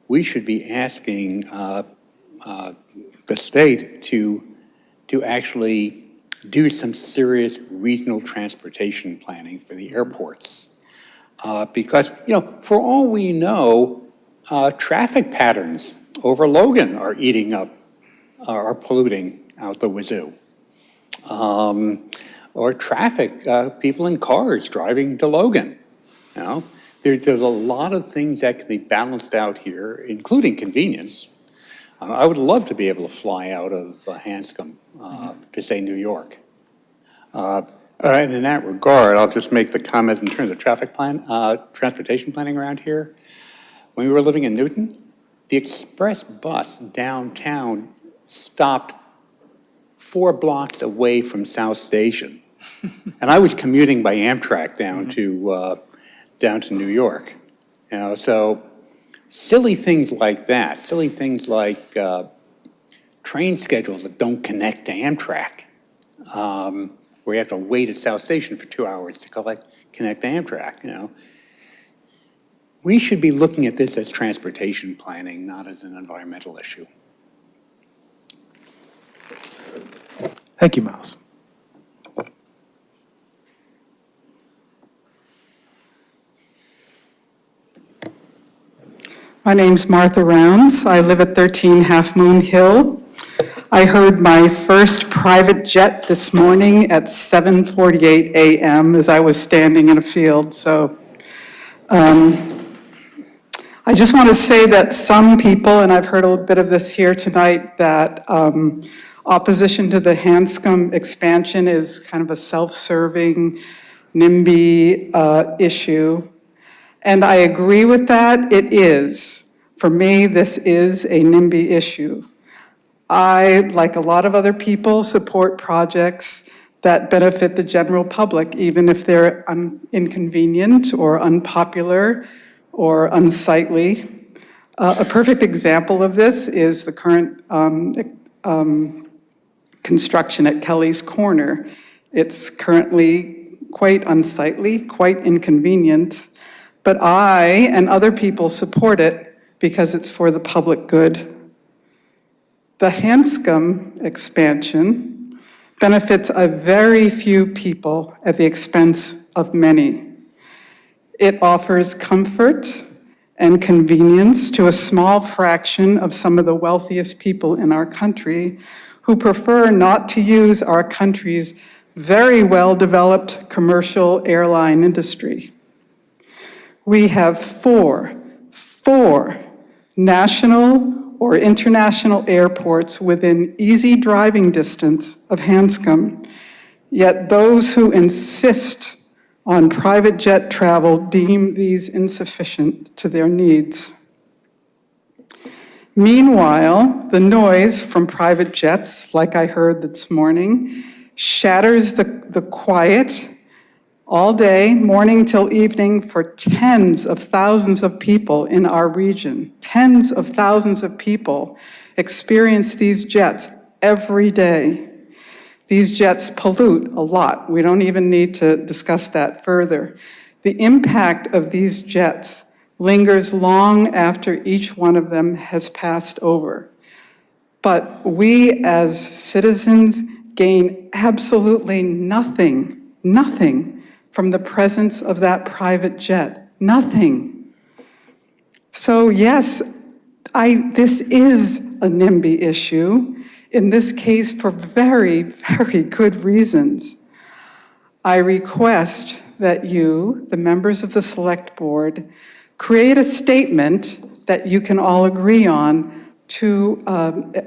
we should be asking the state to actually do some serious regional transportation planning for the airports. Because, you know, for all we know, traffic patterns over Logan are eating up, are polluting out the wazoo. Or traffic, people in cars driving to Logan, you know? There's a lot of things that can be balanced out here, including convenience. I would love to be able to fly out of Hanscom to, say, New York. And in that regard, I'll just make the comment in terms of transportation planning around here. When we were living in Newton, the express bus downtown stopped 4 blocks away from South Station. And I was commuting by Amtrak down to New York. You know, so silly things like that, silly things like train schedules that don't connect to Amtrak, where you have to wait at South Station for 2 hours to connect to Amtrak, you know. We should be looking at this as transportation planning, not as an environmental issue. Thank you, Miles. My name's Martha Rounds. I live at 13 Half Moon Hill. I heard my first private jet this morning at 7:48 a.m. as I was standing in a field. So I just want to say that some people, and I've heard a little bit of this here tonight, that opposition to the Hanscom expansion is kind of a self-serving, NIMBY issue. And I agree with that, it is. For me, this is a NIMBY issue. I, like a lot of other people, support projects that benefit the general public, even if they're inconvenient or unpopular or unsightly. A perfect example of this is the current construction at Kelly's Corner. It's currently quite unsightly, quite inconvenient, but I and other people support it because it's for the public good. The Hanscom expansion benefits a very few people at the expense of many. It offers comfort and convenience to a small fraction of some of the wealthiest people in our country who prefer not to use our country's very well-developed commercial airline industry. We have four national or international airports within easy driving distance of Hanscom, yet those who insist on private jet travel deem these insufficient to their needs. Meanwhile, the noise from private jets, like I heard this morning, shatters the quiet all day, morning till evening, for tens of thousands of people in our region. Tens of thousands of people experience these jets every day. These jets pollute a lot. We don't even need to discuss that further. The impact of these jets lingers long after each one of them has passed over. But we as citizens gain absolutely nothing from the presence of that private jet. Nothing. So yes, this is a NIMBY issue. In this case, for very, very good reasons. I request that you, the members of the Select Board, create a statement that you can all agree on to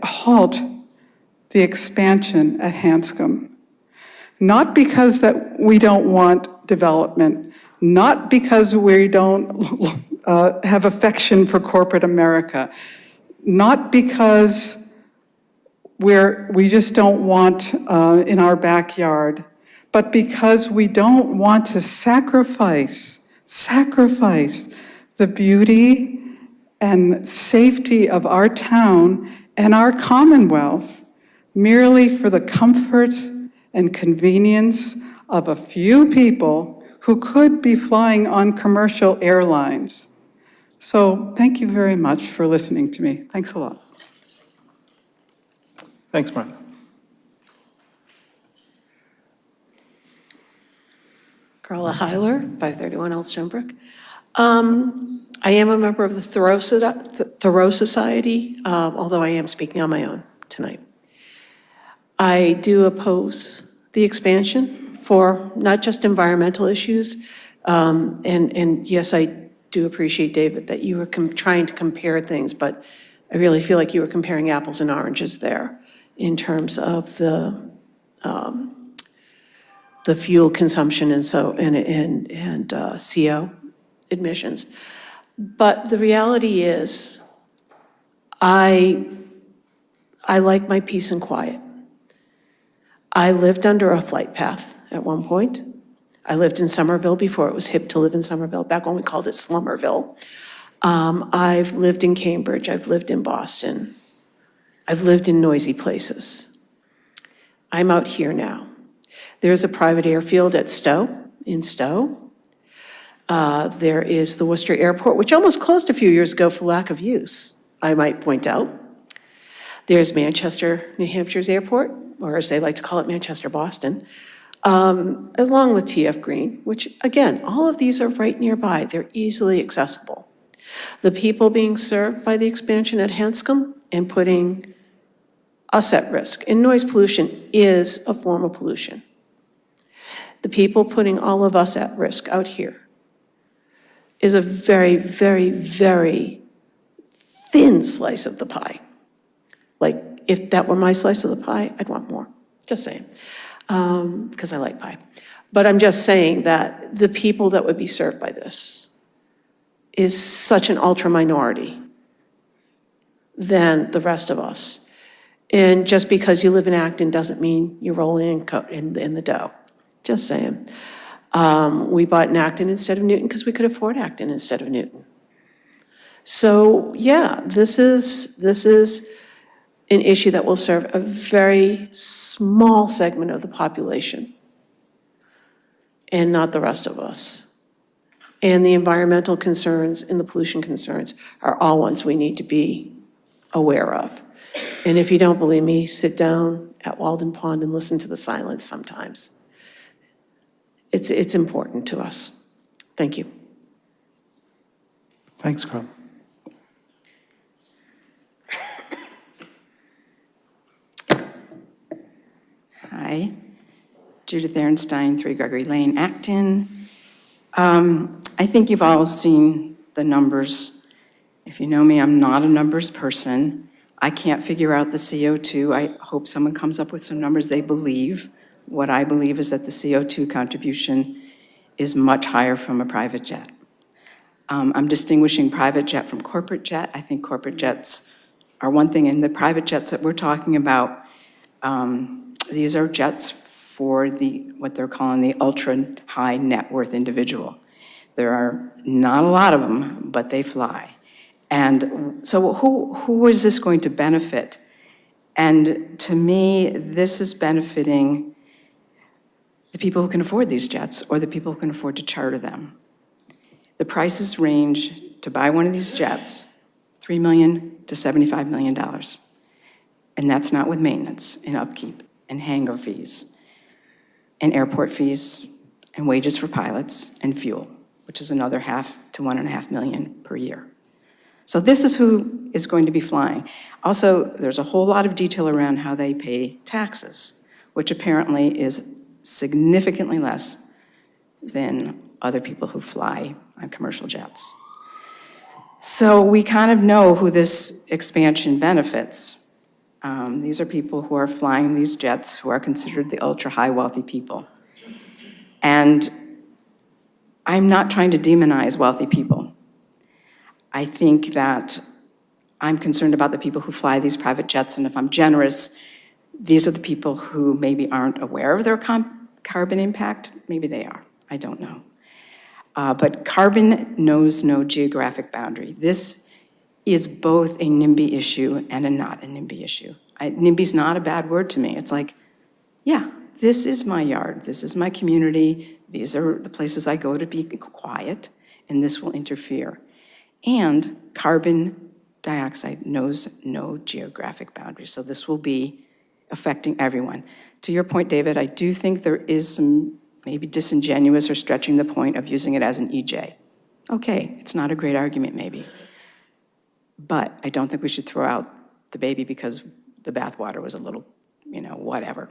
halt the expansion at Hanscom. Not because that we don't want development, not because we don't have affection for corporate America, not because we just don't want in our backyard, but because we don't want to sacrifice the beauty and safety of our town and our Commonwealth merely for the comfort and convenience of a few people who could be flying on commercial airlines. So thank you very much for listening to me. Thanks a lot. Thanks, Martha. Carla Heiler, 531 Old Stonebrook. I am a member of the Thoreau Society, although I am speaking on my own tonight. I do oppose the expansion for not just environmental issues, and yes, I do appreciate, David, that you were trying to compare things, but I really feel like you were comparing apples and oranges there in terms of the fuel consumption and CO emissions. But the reality is, I like my peace and quiet. I lived under a flight path at one point. I lived in Somerville before it was hip to live in Somerville, back when we called it Slummerville. I've lived in Cambridge, I've lived in Boston. I've lived in noisy places. I'm out here now. There's a private airfield at Stowe, in Stowe. There is the Worcester Airport, which almost closed a few years ago for lack of use, I might point out. There's Manchester, New Hampshire's airport, or as they like to call it, Manchester, Boston, along with TF Green, which again, all of these are right nearby. They're easily accessible. The people being served by the expansion at Hanscom and putting us at risk, and noise pollution is a form of pollution. The people putting all of us at risk out here is a very, very, very thin slice of the pie. Like, if that were my slice of the pie, I'd want more, just saying, because I like pie. But I'm just saying that the people that would be served by this is such an ultra minority than the rest of us. And just because you live in Acton doesn't mean you're rolling in the dough. Just saying. We bought in Acton instead of Newton because we could afford Acton instead of Newton. So, yeah, this is an issue that will serve a very small segment of the population and not the rest of us. And the environmental concerns and the pollution concerns are all ones we need to be aware of. And if you don't believe me, sit down at Walden Pond and listen to the silence sometimes. It's important to us. Thank you. Thanks, Carl. Hi, Judith Ehrenstein, 3 Gregory Lane, Acton. I think you've all seen the numbers. If you know me, I'm not a numbers person. I can't figure out the CO2. I hope someone comes up with some numbers they believe. What I believe is that the CO2 contribution is much higher from a private jet. I'm distinguishing private jet from corporate jet. I think corporate jets are one thing, and the private jets that we're talking about, these are jets for what they're calling the ultra-high net worth individual. There are not a lot of them, but they fly. And so who is this going to benefit? And to me, this is benefiting the people who can afford these jets or the people who can afford to charter them. The prices range to buy one of these jets, $3 million to $75 million. And that's not with maintenance and upkeep and hangar fees and airport fees and wages for pilots and fuel, which is another $0.5 to $1.5 million per year. So this is who is going to be flying. Also, there's a whole lot of detail around how they pay taxes, which apparently is significantly less than other people who fly on commercial jets. So we kind of know who this expansion benefits. These are people who are flying these jets who are considered the ultra-high wealthy people. And I'm not trying to demonize wealthy people. I think that I'm concerned about the people who fly these private jets, and if I'm generous, these are the people who maybe aren't aware of their carbon impact. Maybe they are, I don't know. But carbon knows no geographic boundary. This is both a NIMBY issue and a not a NIMBY issue. NIMBY's not a bad word to me. It's like, yeah, this is my yard, this is my community, these are the places I go to be quiet, and this will interfere. And carbon dioxide knows no geographic boundary, so this will be affecting everyone. To your point, David, I do think there is some maybe disingenuous or stretching the point of using it as an EJ. Okay, it's not a great argument maybe, but I don't think we should throw out the baby because the bathwater was a little, whatever,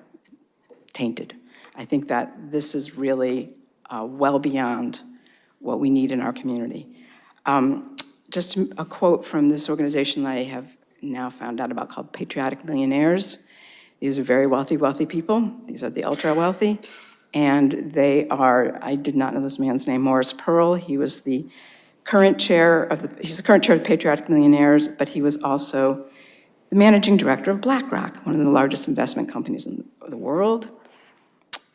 tainted. I think that this is really well beyond what we need in our community. Just a quote from this organization that I have now found out about called Patriotic Millionaires. These are very wealthy, wealthy people. These are the ultra wealthy. And they are, I did not know this man's name, Morris Pearl. He was the current chair of he's the current chair of Patriotic Millionaires, but he was also the managing director of BlackRock, one of the largest investment companies in the world.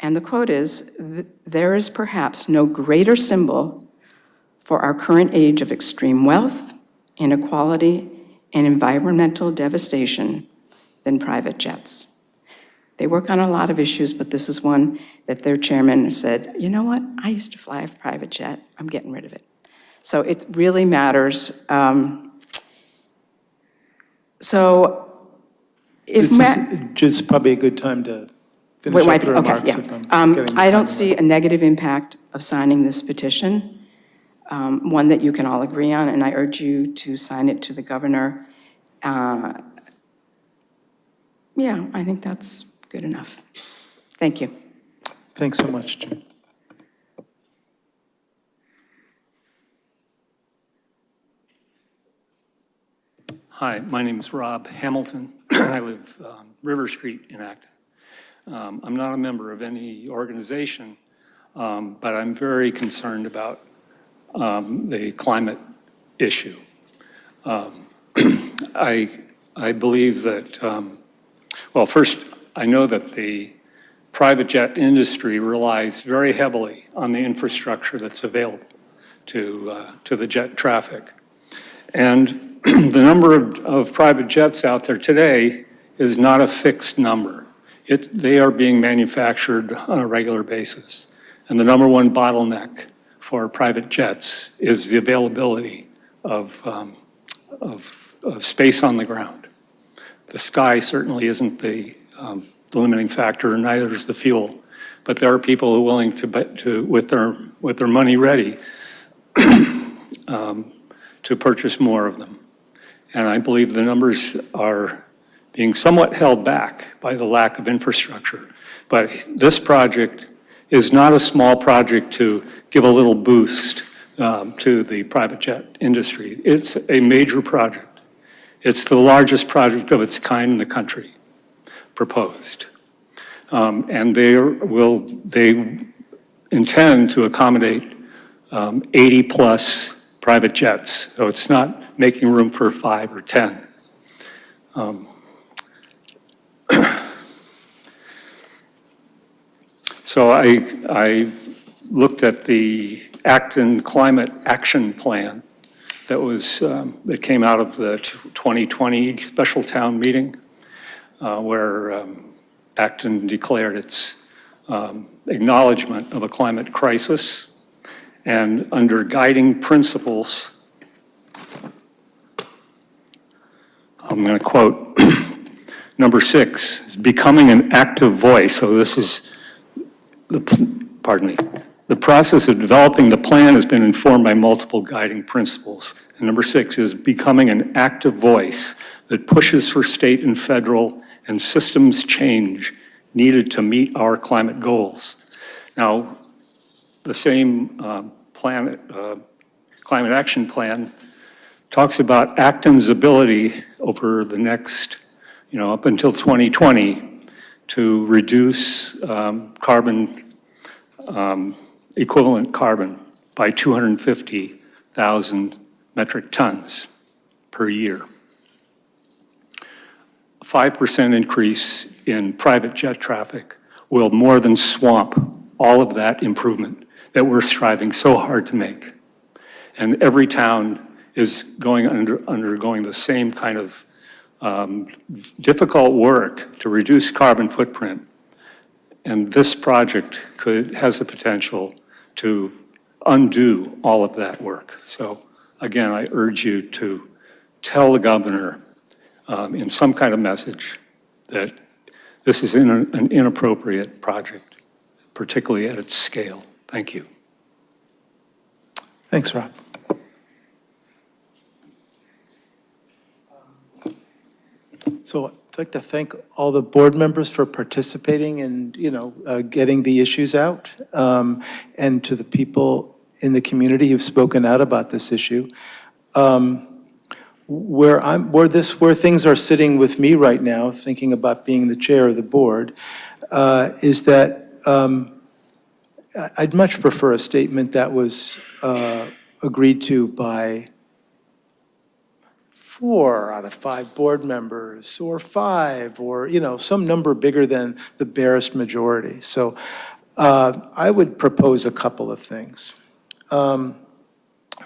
And the quote is, "There is perhaps no greater symbol for our current age of extreme wealth, inequality, and environmental devastation than private jets." They work on a lot of issues, but this is one that their chairman said, you know what, I used to fly a private jet, I'm getting rid of it. So it really matters. So if This is just probably a good time to finish up the remarks. If I'm getting I don't the see a negative impact of signing this petition, one that you can all agree on, and I urge you to sign it to the governor. Yeah, I think that's good enough. Thank you. Thanks so much, Jim. Hi, my name is Rob Hamilton, and I live on River Street in Acton. I'm not a member of any organization, but I'm very concerned about the climate issue. I I believe that, well, first, I know that the private jet industry relies very heavily on the infrastructure that's available to the jet traffic. And the number of private jets out there today is not a fixed number. They are being manufactured on a regular basis. And the number one bottleneck for private jets is the availability of space on the ground. The sky certainly isn't the limiting factor, neither is the fuel. But there are people who are willing to with their money ready, to purchase more of them. And I believe the numbers are being somewhat held back by the lack of infrastructure. But this project is not a small project to give a little boost to the private jet industry. It's a major project. It's the largest project of its kind in the country proposed. And they intend to accommodate 80-plus private jets, so it's not making room for 5 or 10. So I looked at the Acton Climate Action Plan that came out of the 2020 special town meeting, where Acton declared its acknowledgement of a climate crisis. And under guiding principles, I'm going to quote, number 6 is becoming an active voice. So this is, the process of developing the plan has been informed by multiple guiding principles. And number 6 is becoming an active voice that pushes for state and federal and systems change needed to meet our climate goals. Now, the same Climate Action Plan talks about Acton's ability over the next, up until 2020, to reduce equivalent carbon by 250,000 metric tons per year. A 5% increase in private jet traffic will more than swamp all of that improvement that we're striving so hard to make. And every town is undergoing the same kind of difficult work to reduce carbon footprint. And this project has the potential to undo all of that work. So again, I urge you to tell the governor in some kind of message that this is an inappropriate project, particularly at its scale. Thank you. Thanks, Rob. So I'd like to thank all the board members for participating and, getting the issues out, and to the people in the community who've spoken out about this issue. Where things are sitting with me right now, thinking about being the chair of the board, is that I'd much prefer a statement that was agreed to by 4 out of 5 board members, or 5, or, some number bigger than the barest majority. So I would propose a couple of things.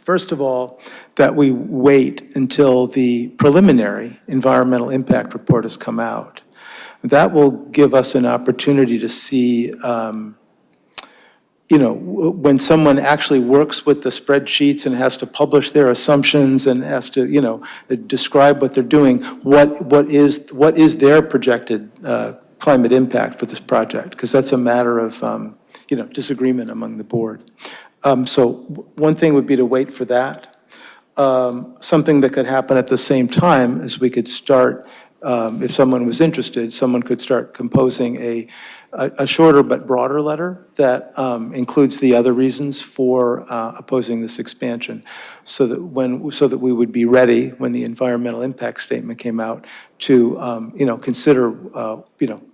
First of all, that we wait until the preliminary environmental impact report has come out. That will give us an opportunity to see when someone actually works with the spreadsheets and has to publish their assumptions and has to, describe what they're doing, what is their projected climate impact for this project? Because that's a matter of, disagreement among the board. So one thing would be to wait for that. Something that could happen at the same time is we could start, if someone was interested, someone could start composing a shorter but broader letter that includes the other reasons for opposing this expansion, so that we would be ready when the environmental impact statement came out to consider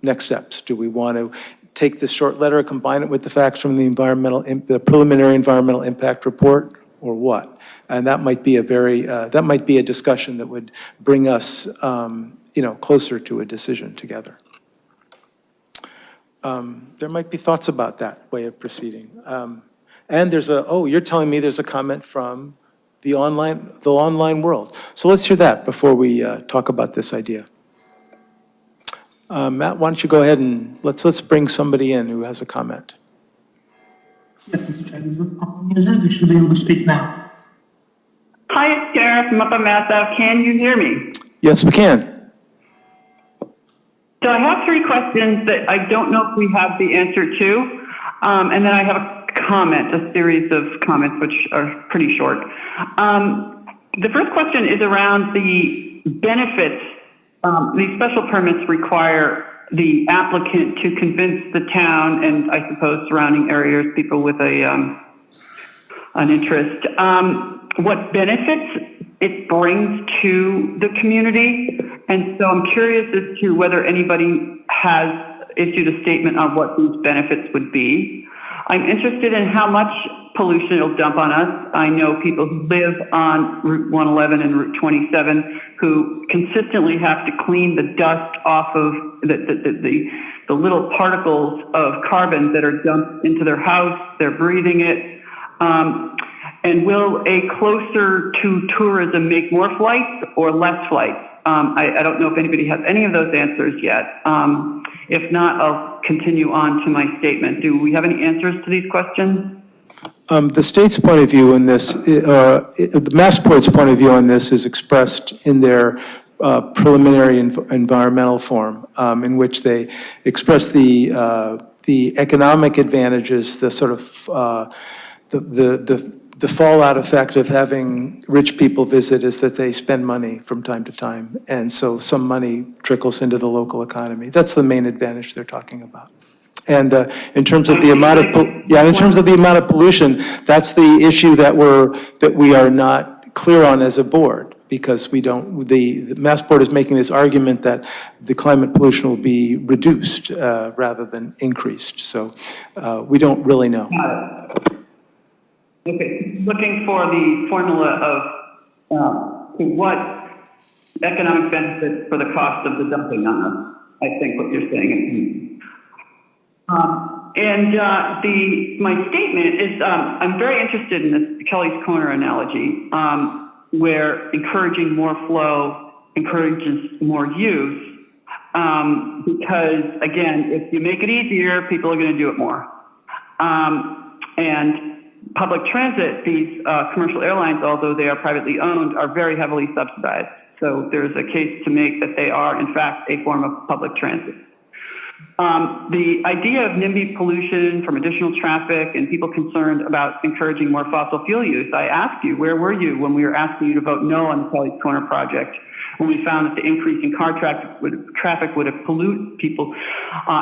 next steps. Do we want to take this short letter, combine it with the facts from the preliminary environmental impact report, or what? And that might be a discussion that would bring us, closer to a decision together. There might be thoughts about that way of proceeding. And you're telling me there's a comment from the online world. So let's hear that before we talk about this idea. Matt, why don't you go ahead and let's bring somebody in who has a comment. Yes, Mr. Chair, this is a user. They should be able to speak now. Hi, it's Karen from Upper Mass. Can you hear me? Yes, we can. So I have three questions that I don't know if we have the answer to. And then I have a series of comments which are pretty short. The first question is around the benefits. These special permits require the applicant to convince the town and I suppose surrounding areas, people with an interest, what benefits it brings to the community. And so I'm curious as to whether anybody has issued a statement on what these benefits would be. I'm interested in how much pollution it'll dump on us. I know people who live on Route 111 and Route 27 who consistently have to clean the dust off of the little particles of carbon that are dumped into their house. They're breathing it. And will a closer to tourism make more flights or less flights? I don't know if anybody has any of those answers yet. If not, I'll continue on to my statement. Do we have any answers to these questions? The state's point of view in this, the Massport's point of view on this is expressed in their preliminary environmental form, in which they express the economic advantages, the sort of the fallout effect of having rich people visit is that they spend money from time to time, and so some money trickles into the local economy. That's the main advantage they're talking about. And in terms of the amount of pollution, that's the issue that we are not clear on as a board, because we don't. The Massport is making this argument that the climate pollution will be reduced rather than increased. So we don't really know. Okay, looking for the formula of what economic benefits for the cost of the dumping on us, I think what you're saying. My statement is, I'm very interested in this Kelly's Corner analogy, where encouraging more flow encourages more use, because again, if you make it easier, people are going to do it more. And public transit, these commercial airlines, although they are privately owned, are very heavily subsidized. So there's a case to make that they are, in fact, a form of public transit. The idea of NIMBY pollution from additional traffic and people concerned about encouraging more fossil fuel use, I asked you, where were you when we were asking you to vote no on the Kelly's Corner project? When we found that the increase in car traffic would pollute people,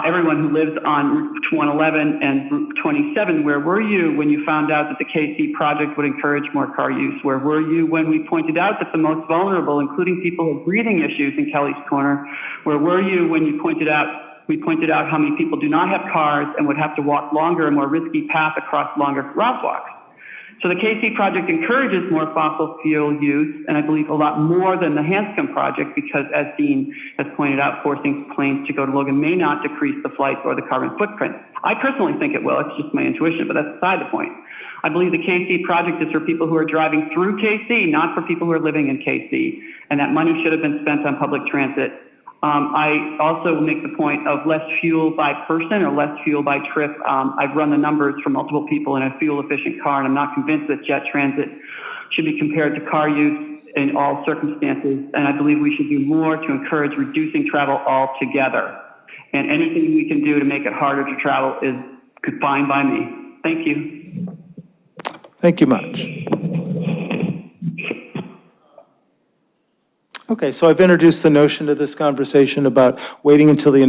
everyone who lives on Route 111 and Route 27, where were you when you found out that the KC project would encourage more car use? Where were you when we pointed out that the most vulnerable, including people with breathing issues in Kelly's Corner, where were you when we pointed out how many people do not have cars and would have to walk longer and more risky path across longer crosswalks? So the KC project encourages more fossil fuel use, and I believe a lot more than the Hanscom project, because as Dean has pointed out, forcing planes to go to Logan may not decrease the flights or the carbon footprint. I personally think it will. It's just my intuition, but that's beside the point. I believe the KC project is for people who are driving through KC, not for people who are living in KC, and that money should have been spent on public transit. I also make the point of less fuel by person or less fuel by trip. I've run the numbers for multiple people in a fuel-efficient car, and I'm not convinced that jet transit should be compared to car use in all circumstances. And I believe we should do more to encourage reducing travel altogether. And anything we can do to make it harder to travel is fine by me. Thank you. Thank you much. Okay, so I've introduced the notion to this conversation about waiting until the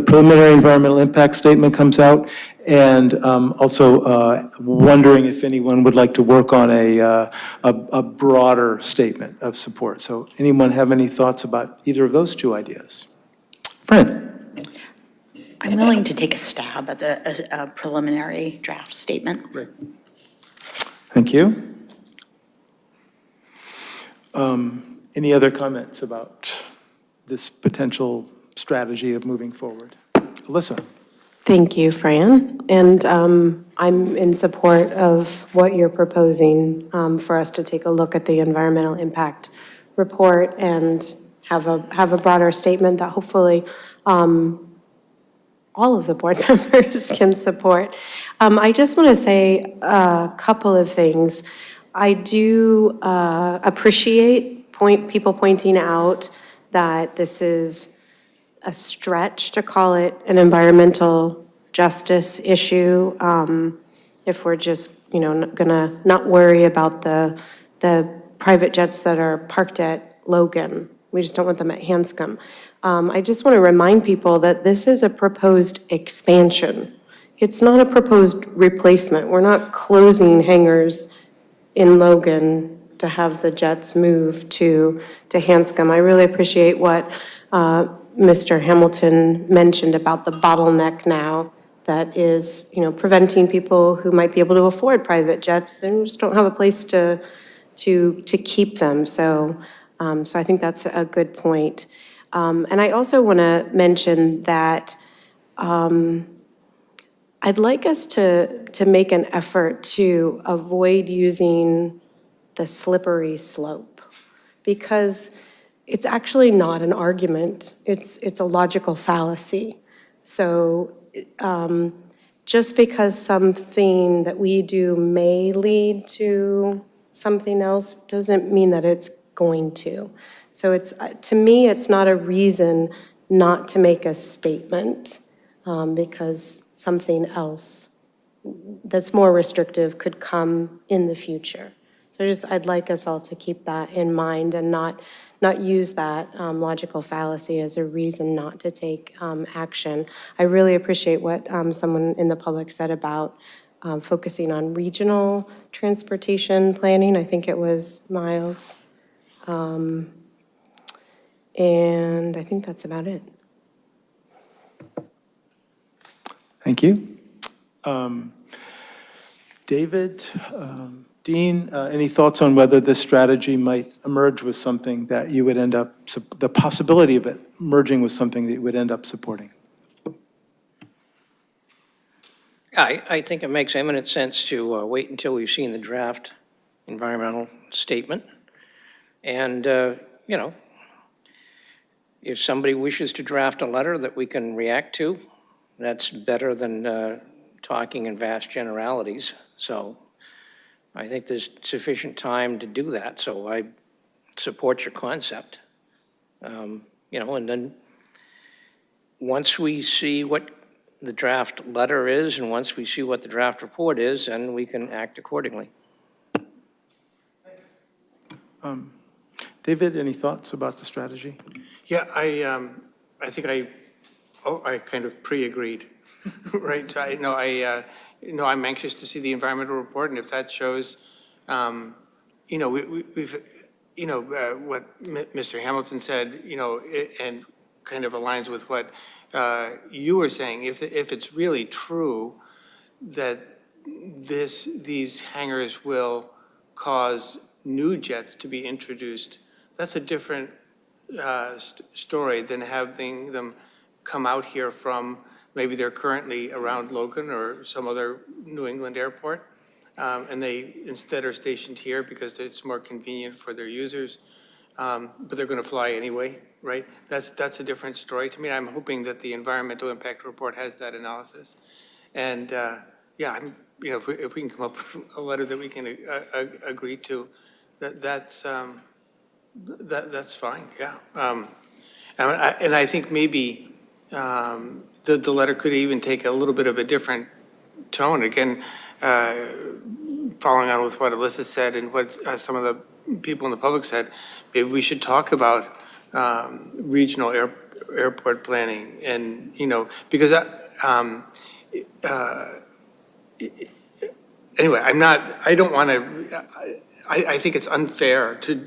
preliminary environmental impact statement comes out, and also wondering if anyone would like to work on a broader statement of support. So anyone have any thoughts about either of those two ideas? Fran? I'm willing to take a stab at a preliminary draft statement. Great. Thank Thank you. Any other comments about this potential strategy of moving forward? Alyssa? Thank you, Fran. And I'm in support of what you're proposing for us to take a look at the environmental impact report and have a broader statement that hopefully all of the board members can support. I just want to say a couple of things. I do appreciate people pointing out that this is a stretch to call it an environmental justice issue. If we're just, gonna not worry about the private jets that are parked at Logan. We just don't want them at Hanscom. I just want to remind people that this is a proposed expansion. It's not a proposed replacement. We're not closing hangars in Logan to have the jets move to Hanscom. I really appreciate what Mr. Hamilton mentioned about the bottleneck now that is, preventing people who might be able to afford private jets, they just don't have a place to keep them. So I think that's a good point. And I also want to mention that I'd like us to make an effort to avoid using the slippery slope, because it's actually not an argument. It's a logical fallacy. So just because something that we do may lead to something else doesn't mean that it's going to. So it's, to me, it's not a reason not to make a statement because something else that's more restrictive could come in the future. So I'd like us all to keep that in mind and not use that logical fallacy as a reason not to take action. I really appreciate what someone in the public said about focusing on regional transportation planning. I think it was Miles. And I think that's about it. Thank you. David, Dean, any thoughts on whether this strategy might emerge with something that you would end up, the possibility of it merging with something that you would end up supporting? I think it makes eminent sense to wait until we've seen the draft environmental statement. And, if somebody wishes to draft a letter that we can react to, that's better than talking in vast generalities. So I think there's sufficient time to do that. So I support your concept. And then once we see what the draft letter is, and once we see what the draft report is, then we can act accordingly. David, any thoughts about the strategy? Yeah, I think I kind of pre-agreed, right? So I'm anxious to see the environmental report, and if that shows, we've what Mr. Hamilton said, and kind of aligns with what you were saying. If it's really true that these hangars will cause new jets to be introduced, that's a different story than having them come out here from, maybe they're currently around Logan or some other New England airport, and they instead are stationed here because it's more convenient for their users, but they're going to fly anyway, right? That's a different story to me. I'm hoping that the environmental impact report has that analysis, and if we can come up with a letter that we can agree to, that's fine. Yeah, and I think maybe the letter could even take a little bit of a different tone. Again, following on with what Alyssa said and what some of the people in the public said, maybe we should talk about regional airport planning, and because anyway, I don't want to. I think it's unfair to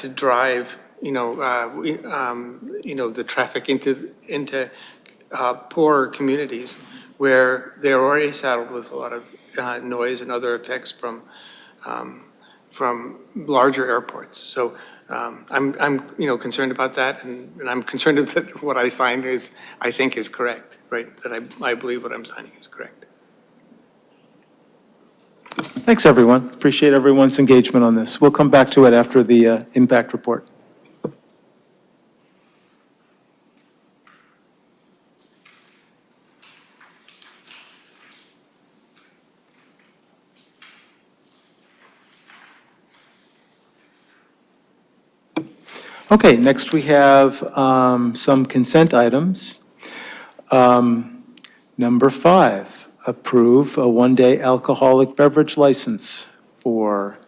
drive the traffic into poorer communities where they're already saddled with a lot of noise and other effects from from larger airports. So I'm concerned about that, and I'm concerned that what I signed I think is correct, right? That I believe what I'm signing is correct. Thanks, everyone. Appreciate everyone's engagement on this. We'll come back to it after the impact report. Okay, next we have some consent items. Number 5, approve a one-day alcoholic beverage license for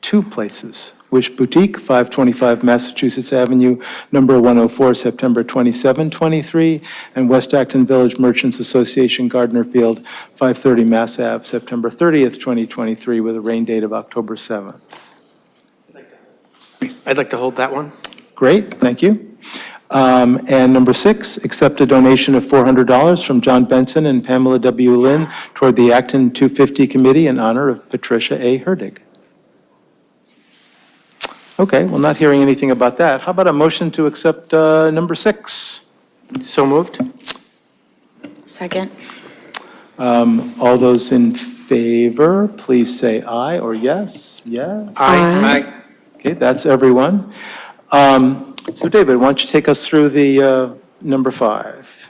2 places. Wish Boutique, 525 Massachusetts Avenue, number 104, September 27, 23, and West Acton Village Merchants Association, Gardner Field, 530 Mass Ave, September 30th, 2023, with a rain date of October 7th. I'd like to hold that one. Great, thank you. And number 6, accept a donation of $400 from John Benson and Pamela W. Lynn toward the Acton 250 Committee in honor of Patricia A. Herdig. Okay, well, not hearing anything about that. How about a motion to accept number 6? So moved. Second. All those in favor, please say aye or yes. Yes? Aye. Okay, that's everyone. So David, why don't you take us through the number 5?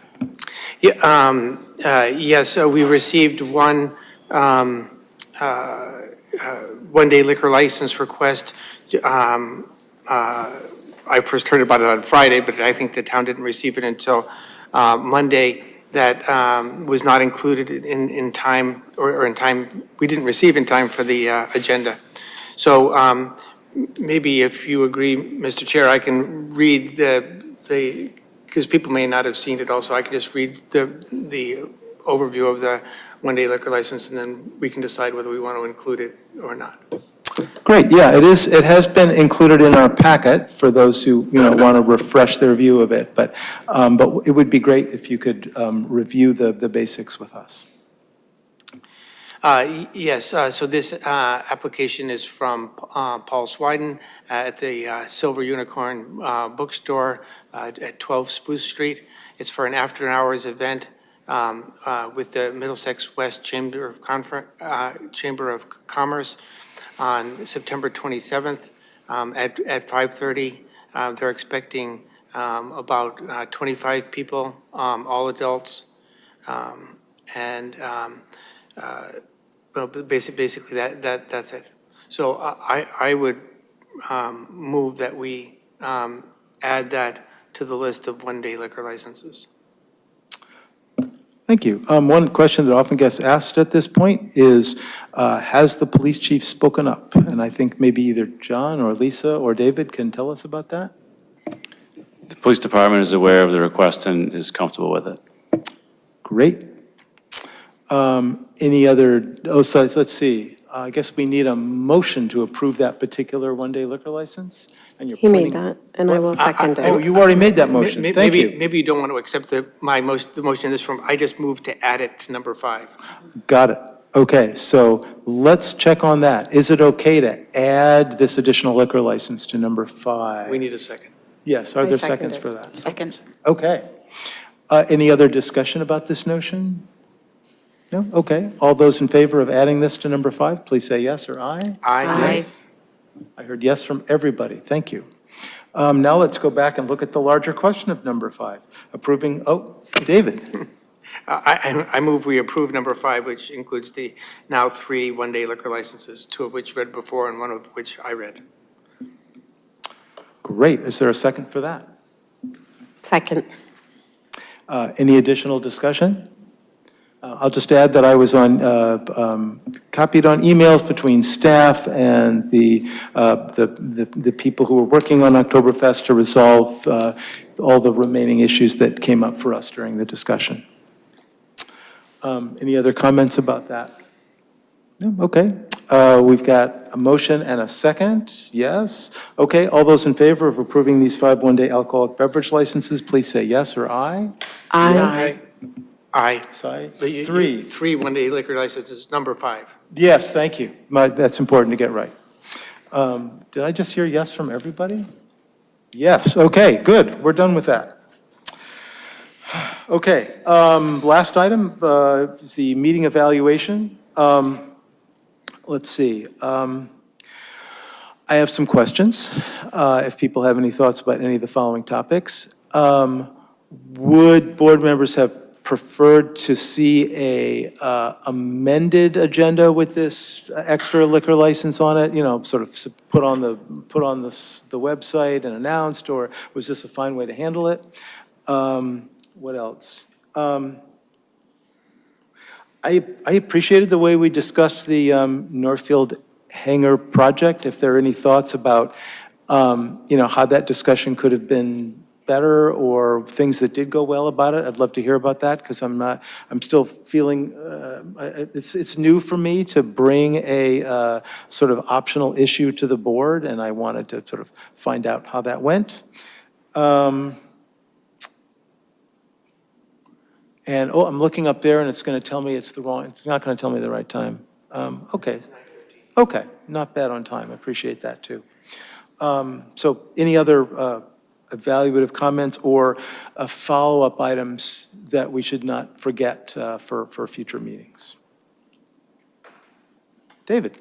Yeah, yes, we received one one-day liquor license request. I first heard about it on Friday, but I think the town didn't receive it until Monday. That was not included in time, or in time, we didn't receive in time for the agenda. So maybe if you agree, Mr. Chair, I can read because people may not have seen it also, I can just read the overview of the one-day liquor license, and then we can decide whether we want to include it or not. Great, yeah, it has been included in our packet for those who, want to refresh their view of it, but it would be great if you could review the basics with us. Yes, so this application is from Paul Swiden at the Silver Unicorn Bookstore at 12 Spruce Street. It's for an after-hours event with the Middlesex West Chamber of Commerce on September 27th at 5:30. They're expecting about 25 people, all adults, and well, basically that's it. So I would move that we add that to the list of one-day liquor licenses. Thank you. One question that often gets asked at this point is, has the police chief spoken up? And I think maybe either John or Lisa or David can tell us about that. The police department is aware of the request and is comfortable with it. Great. Any other, so let's see. I guess we need a motion to approve that particular one-day liquor license. And you're He pointing- made that, and I will second Oh, it. you already made that motion. Thank you. Maybe you don't want to accept the motion in this form. I just moved to add it to number 5. Got it. Okay, so let's check on that. Is it okay to add this additional liquor license to number 5? We need a second. Yes, are I there second seconds it. for that? Second. Okay. Any other discussion about this notion? No? Okay. All those in favor of adding this to number 5, please say yes or aye. Aye. I heard yes from everybody. Thank you. Now let's go back and look at the larger question of number 5. Approving, David. I move we approve number 5, which includes the now 3 one-day liquor licenses, 2 of which read before and 1 of which I read. Great. Is there a second for that? Second. Any additional discussion? I'll just add that I was copied on emails between staff and the people who were working on Oktoberfest to resolve all the remaining issues that came up for us during the discussion. Any other comments about that? No? Okay. We've got a motion and a second. Yes. Okay. All those in favor of approving these 5 one-day alcoholic beverage licenses, please say yes or aye. Aye. Aye. Sorry, But you- 3. 3 one-day liquor licenses, number 5. Yes, thank you. That's important to get right. Did I just hear yes from everybody? Yes, okay, good, we're done with that. Okay, last item is the meeting evaluation. Let's see. I have some questions, if people have any thoughts about any of the following topics. Would board members have preferred to see a amended agenda with this extra liquor license on it? You know, sort of put on the website and announced, or was this a fine way to handle it? What else? I appreciated the way we discussed the Northfield Hangar project. If there are any thoughts about, you know, how that discussion could have been better or things that did go well about it, I'd love to hear about that, because I'm still feeling, it's new for me to bring a sort of optional issue to the board, and I wanted to sort of find out how that went. And, oh, I'm looking up there, and it's going to tell me it's not going to tell me the right time. Okay, not bad on time, I appreciate that, too. So any other evaluative comments or follow-up items that we should not forget for future meetings? David?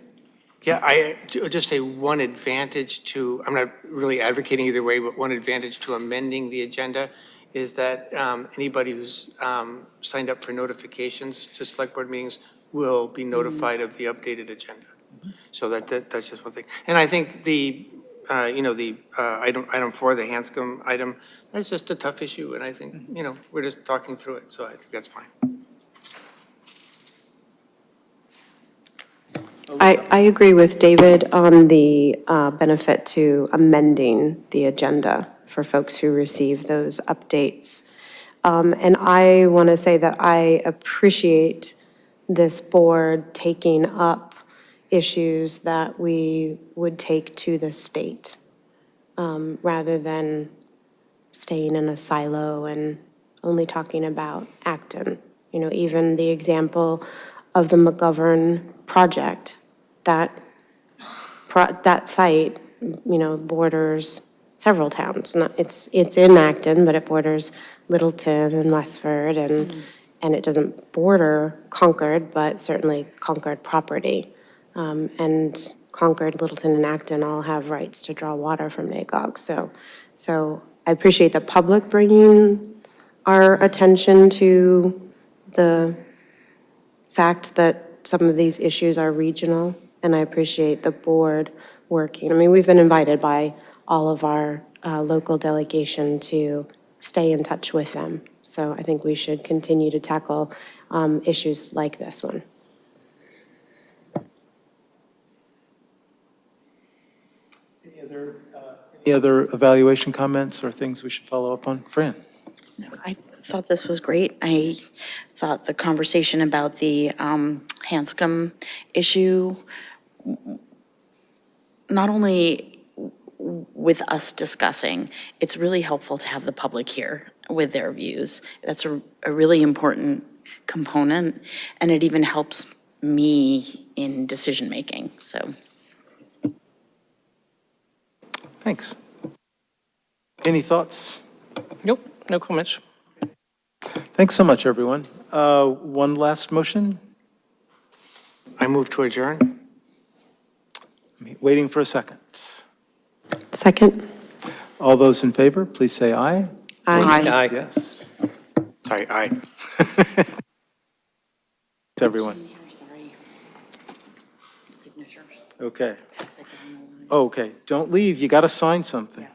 Yeah, I just say one advantage to, I'm not really advocating either way, but one advantage to amending the agenda is that anybody who's signed up for notifications to select board meetings will be notified of the updated agenda. So that's just one thing. And I think the, you know, the item 4, the Hanscom item, that's just a tough issue. And I think, you know, we're just talking through it. So I think that's fine. I agree with David on the benefit to amending the agenda for folks who receive those updates. And I want to say that I appreciate this board taking up issues that we would take to the state, rather than staying in a silo and only talking about Acton. You know, even the example of the McGovern project, that site, you know, borders several towns. It's in Acton, but it borders Littleton and Westford, and it doesn't border Concord, but certainly Concord property. And Concord, Littleton, and Acton all have rights to draw water from Nagog. So I appreciate the public bringing our attention to the fact that some of these issues are regional, and I appreciate the board working. I mean, we've been invited by all of our local delegation to stay in touch with them. So I think we should continue to tackle issues like this one. Any other evaluation comments or things we should follow up on? Fran? I thought this was great. I thought the conversation about the Hanscom issue, not only with us discussing, it's really helpful to have the public here with their views. That's a really important component, and it even helps me in decision-making, so. Thanks. Any thoughts? Nope, no comments. Thanks so much, everyone. One last motion. I move to adjourn. Waiting for a second. Second? All those in favor, please say aye. Aye. Yes. Sorry, aye. Thanks, everyone. Sorry. Signatures. Okay. Oh, okay, don't leave, you got to sign something.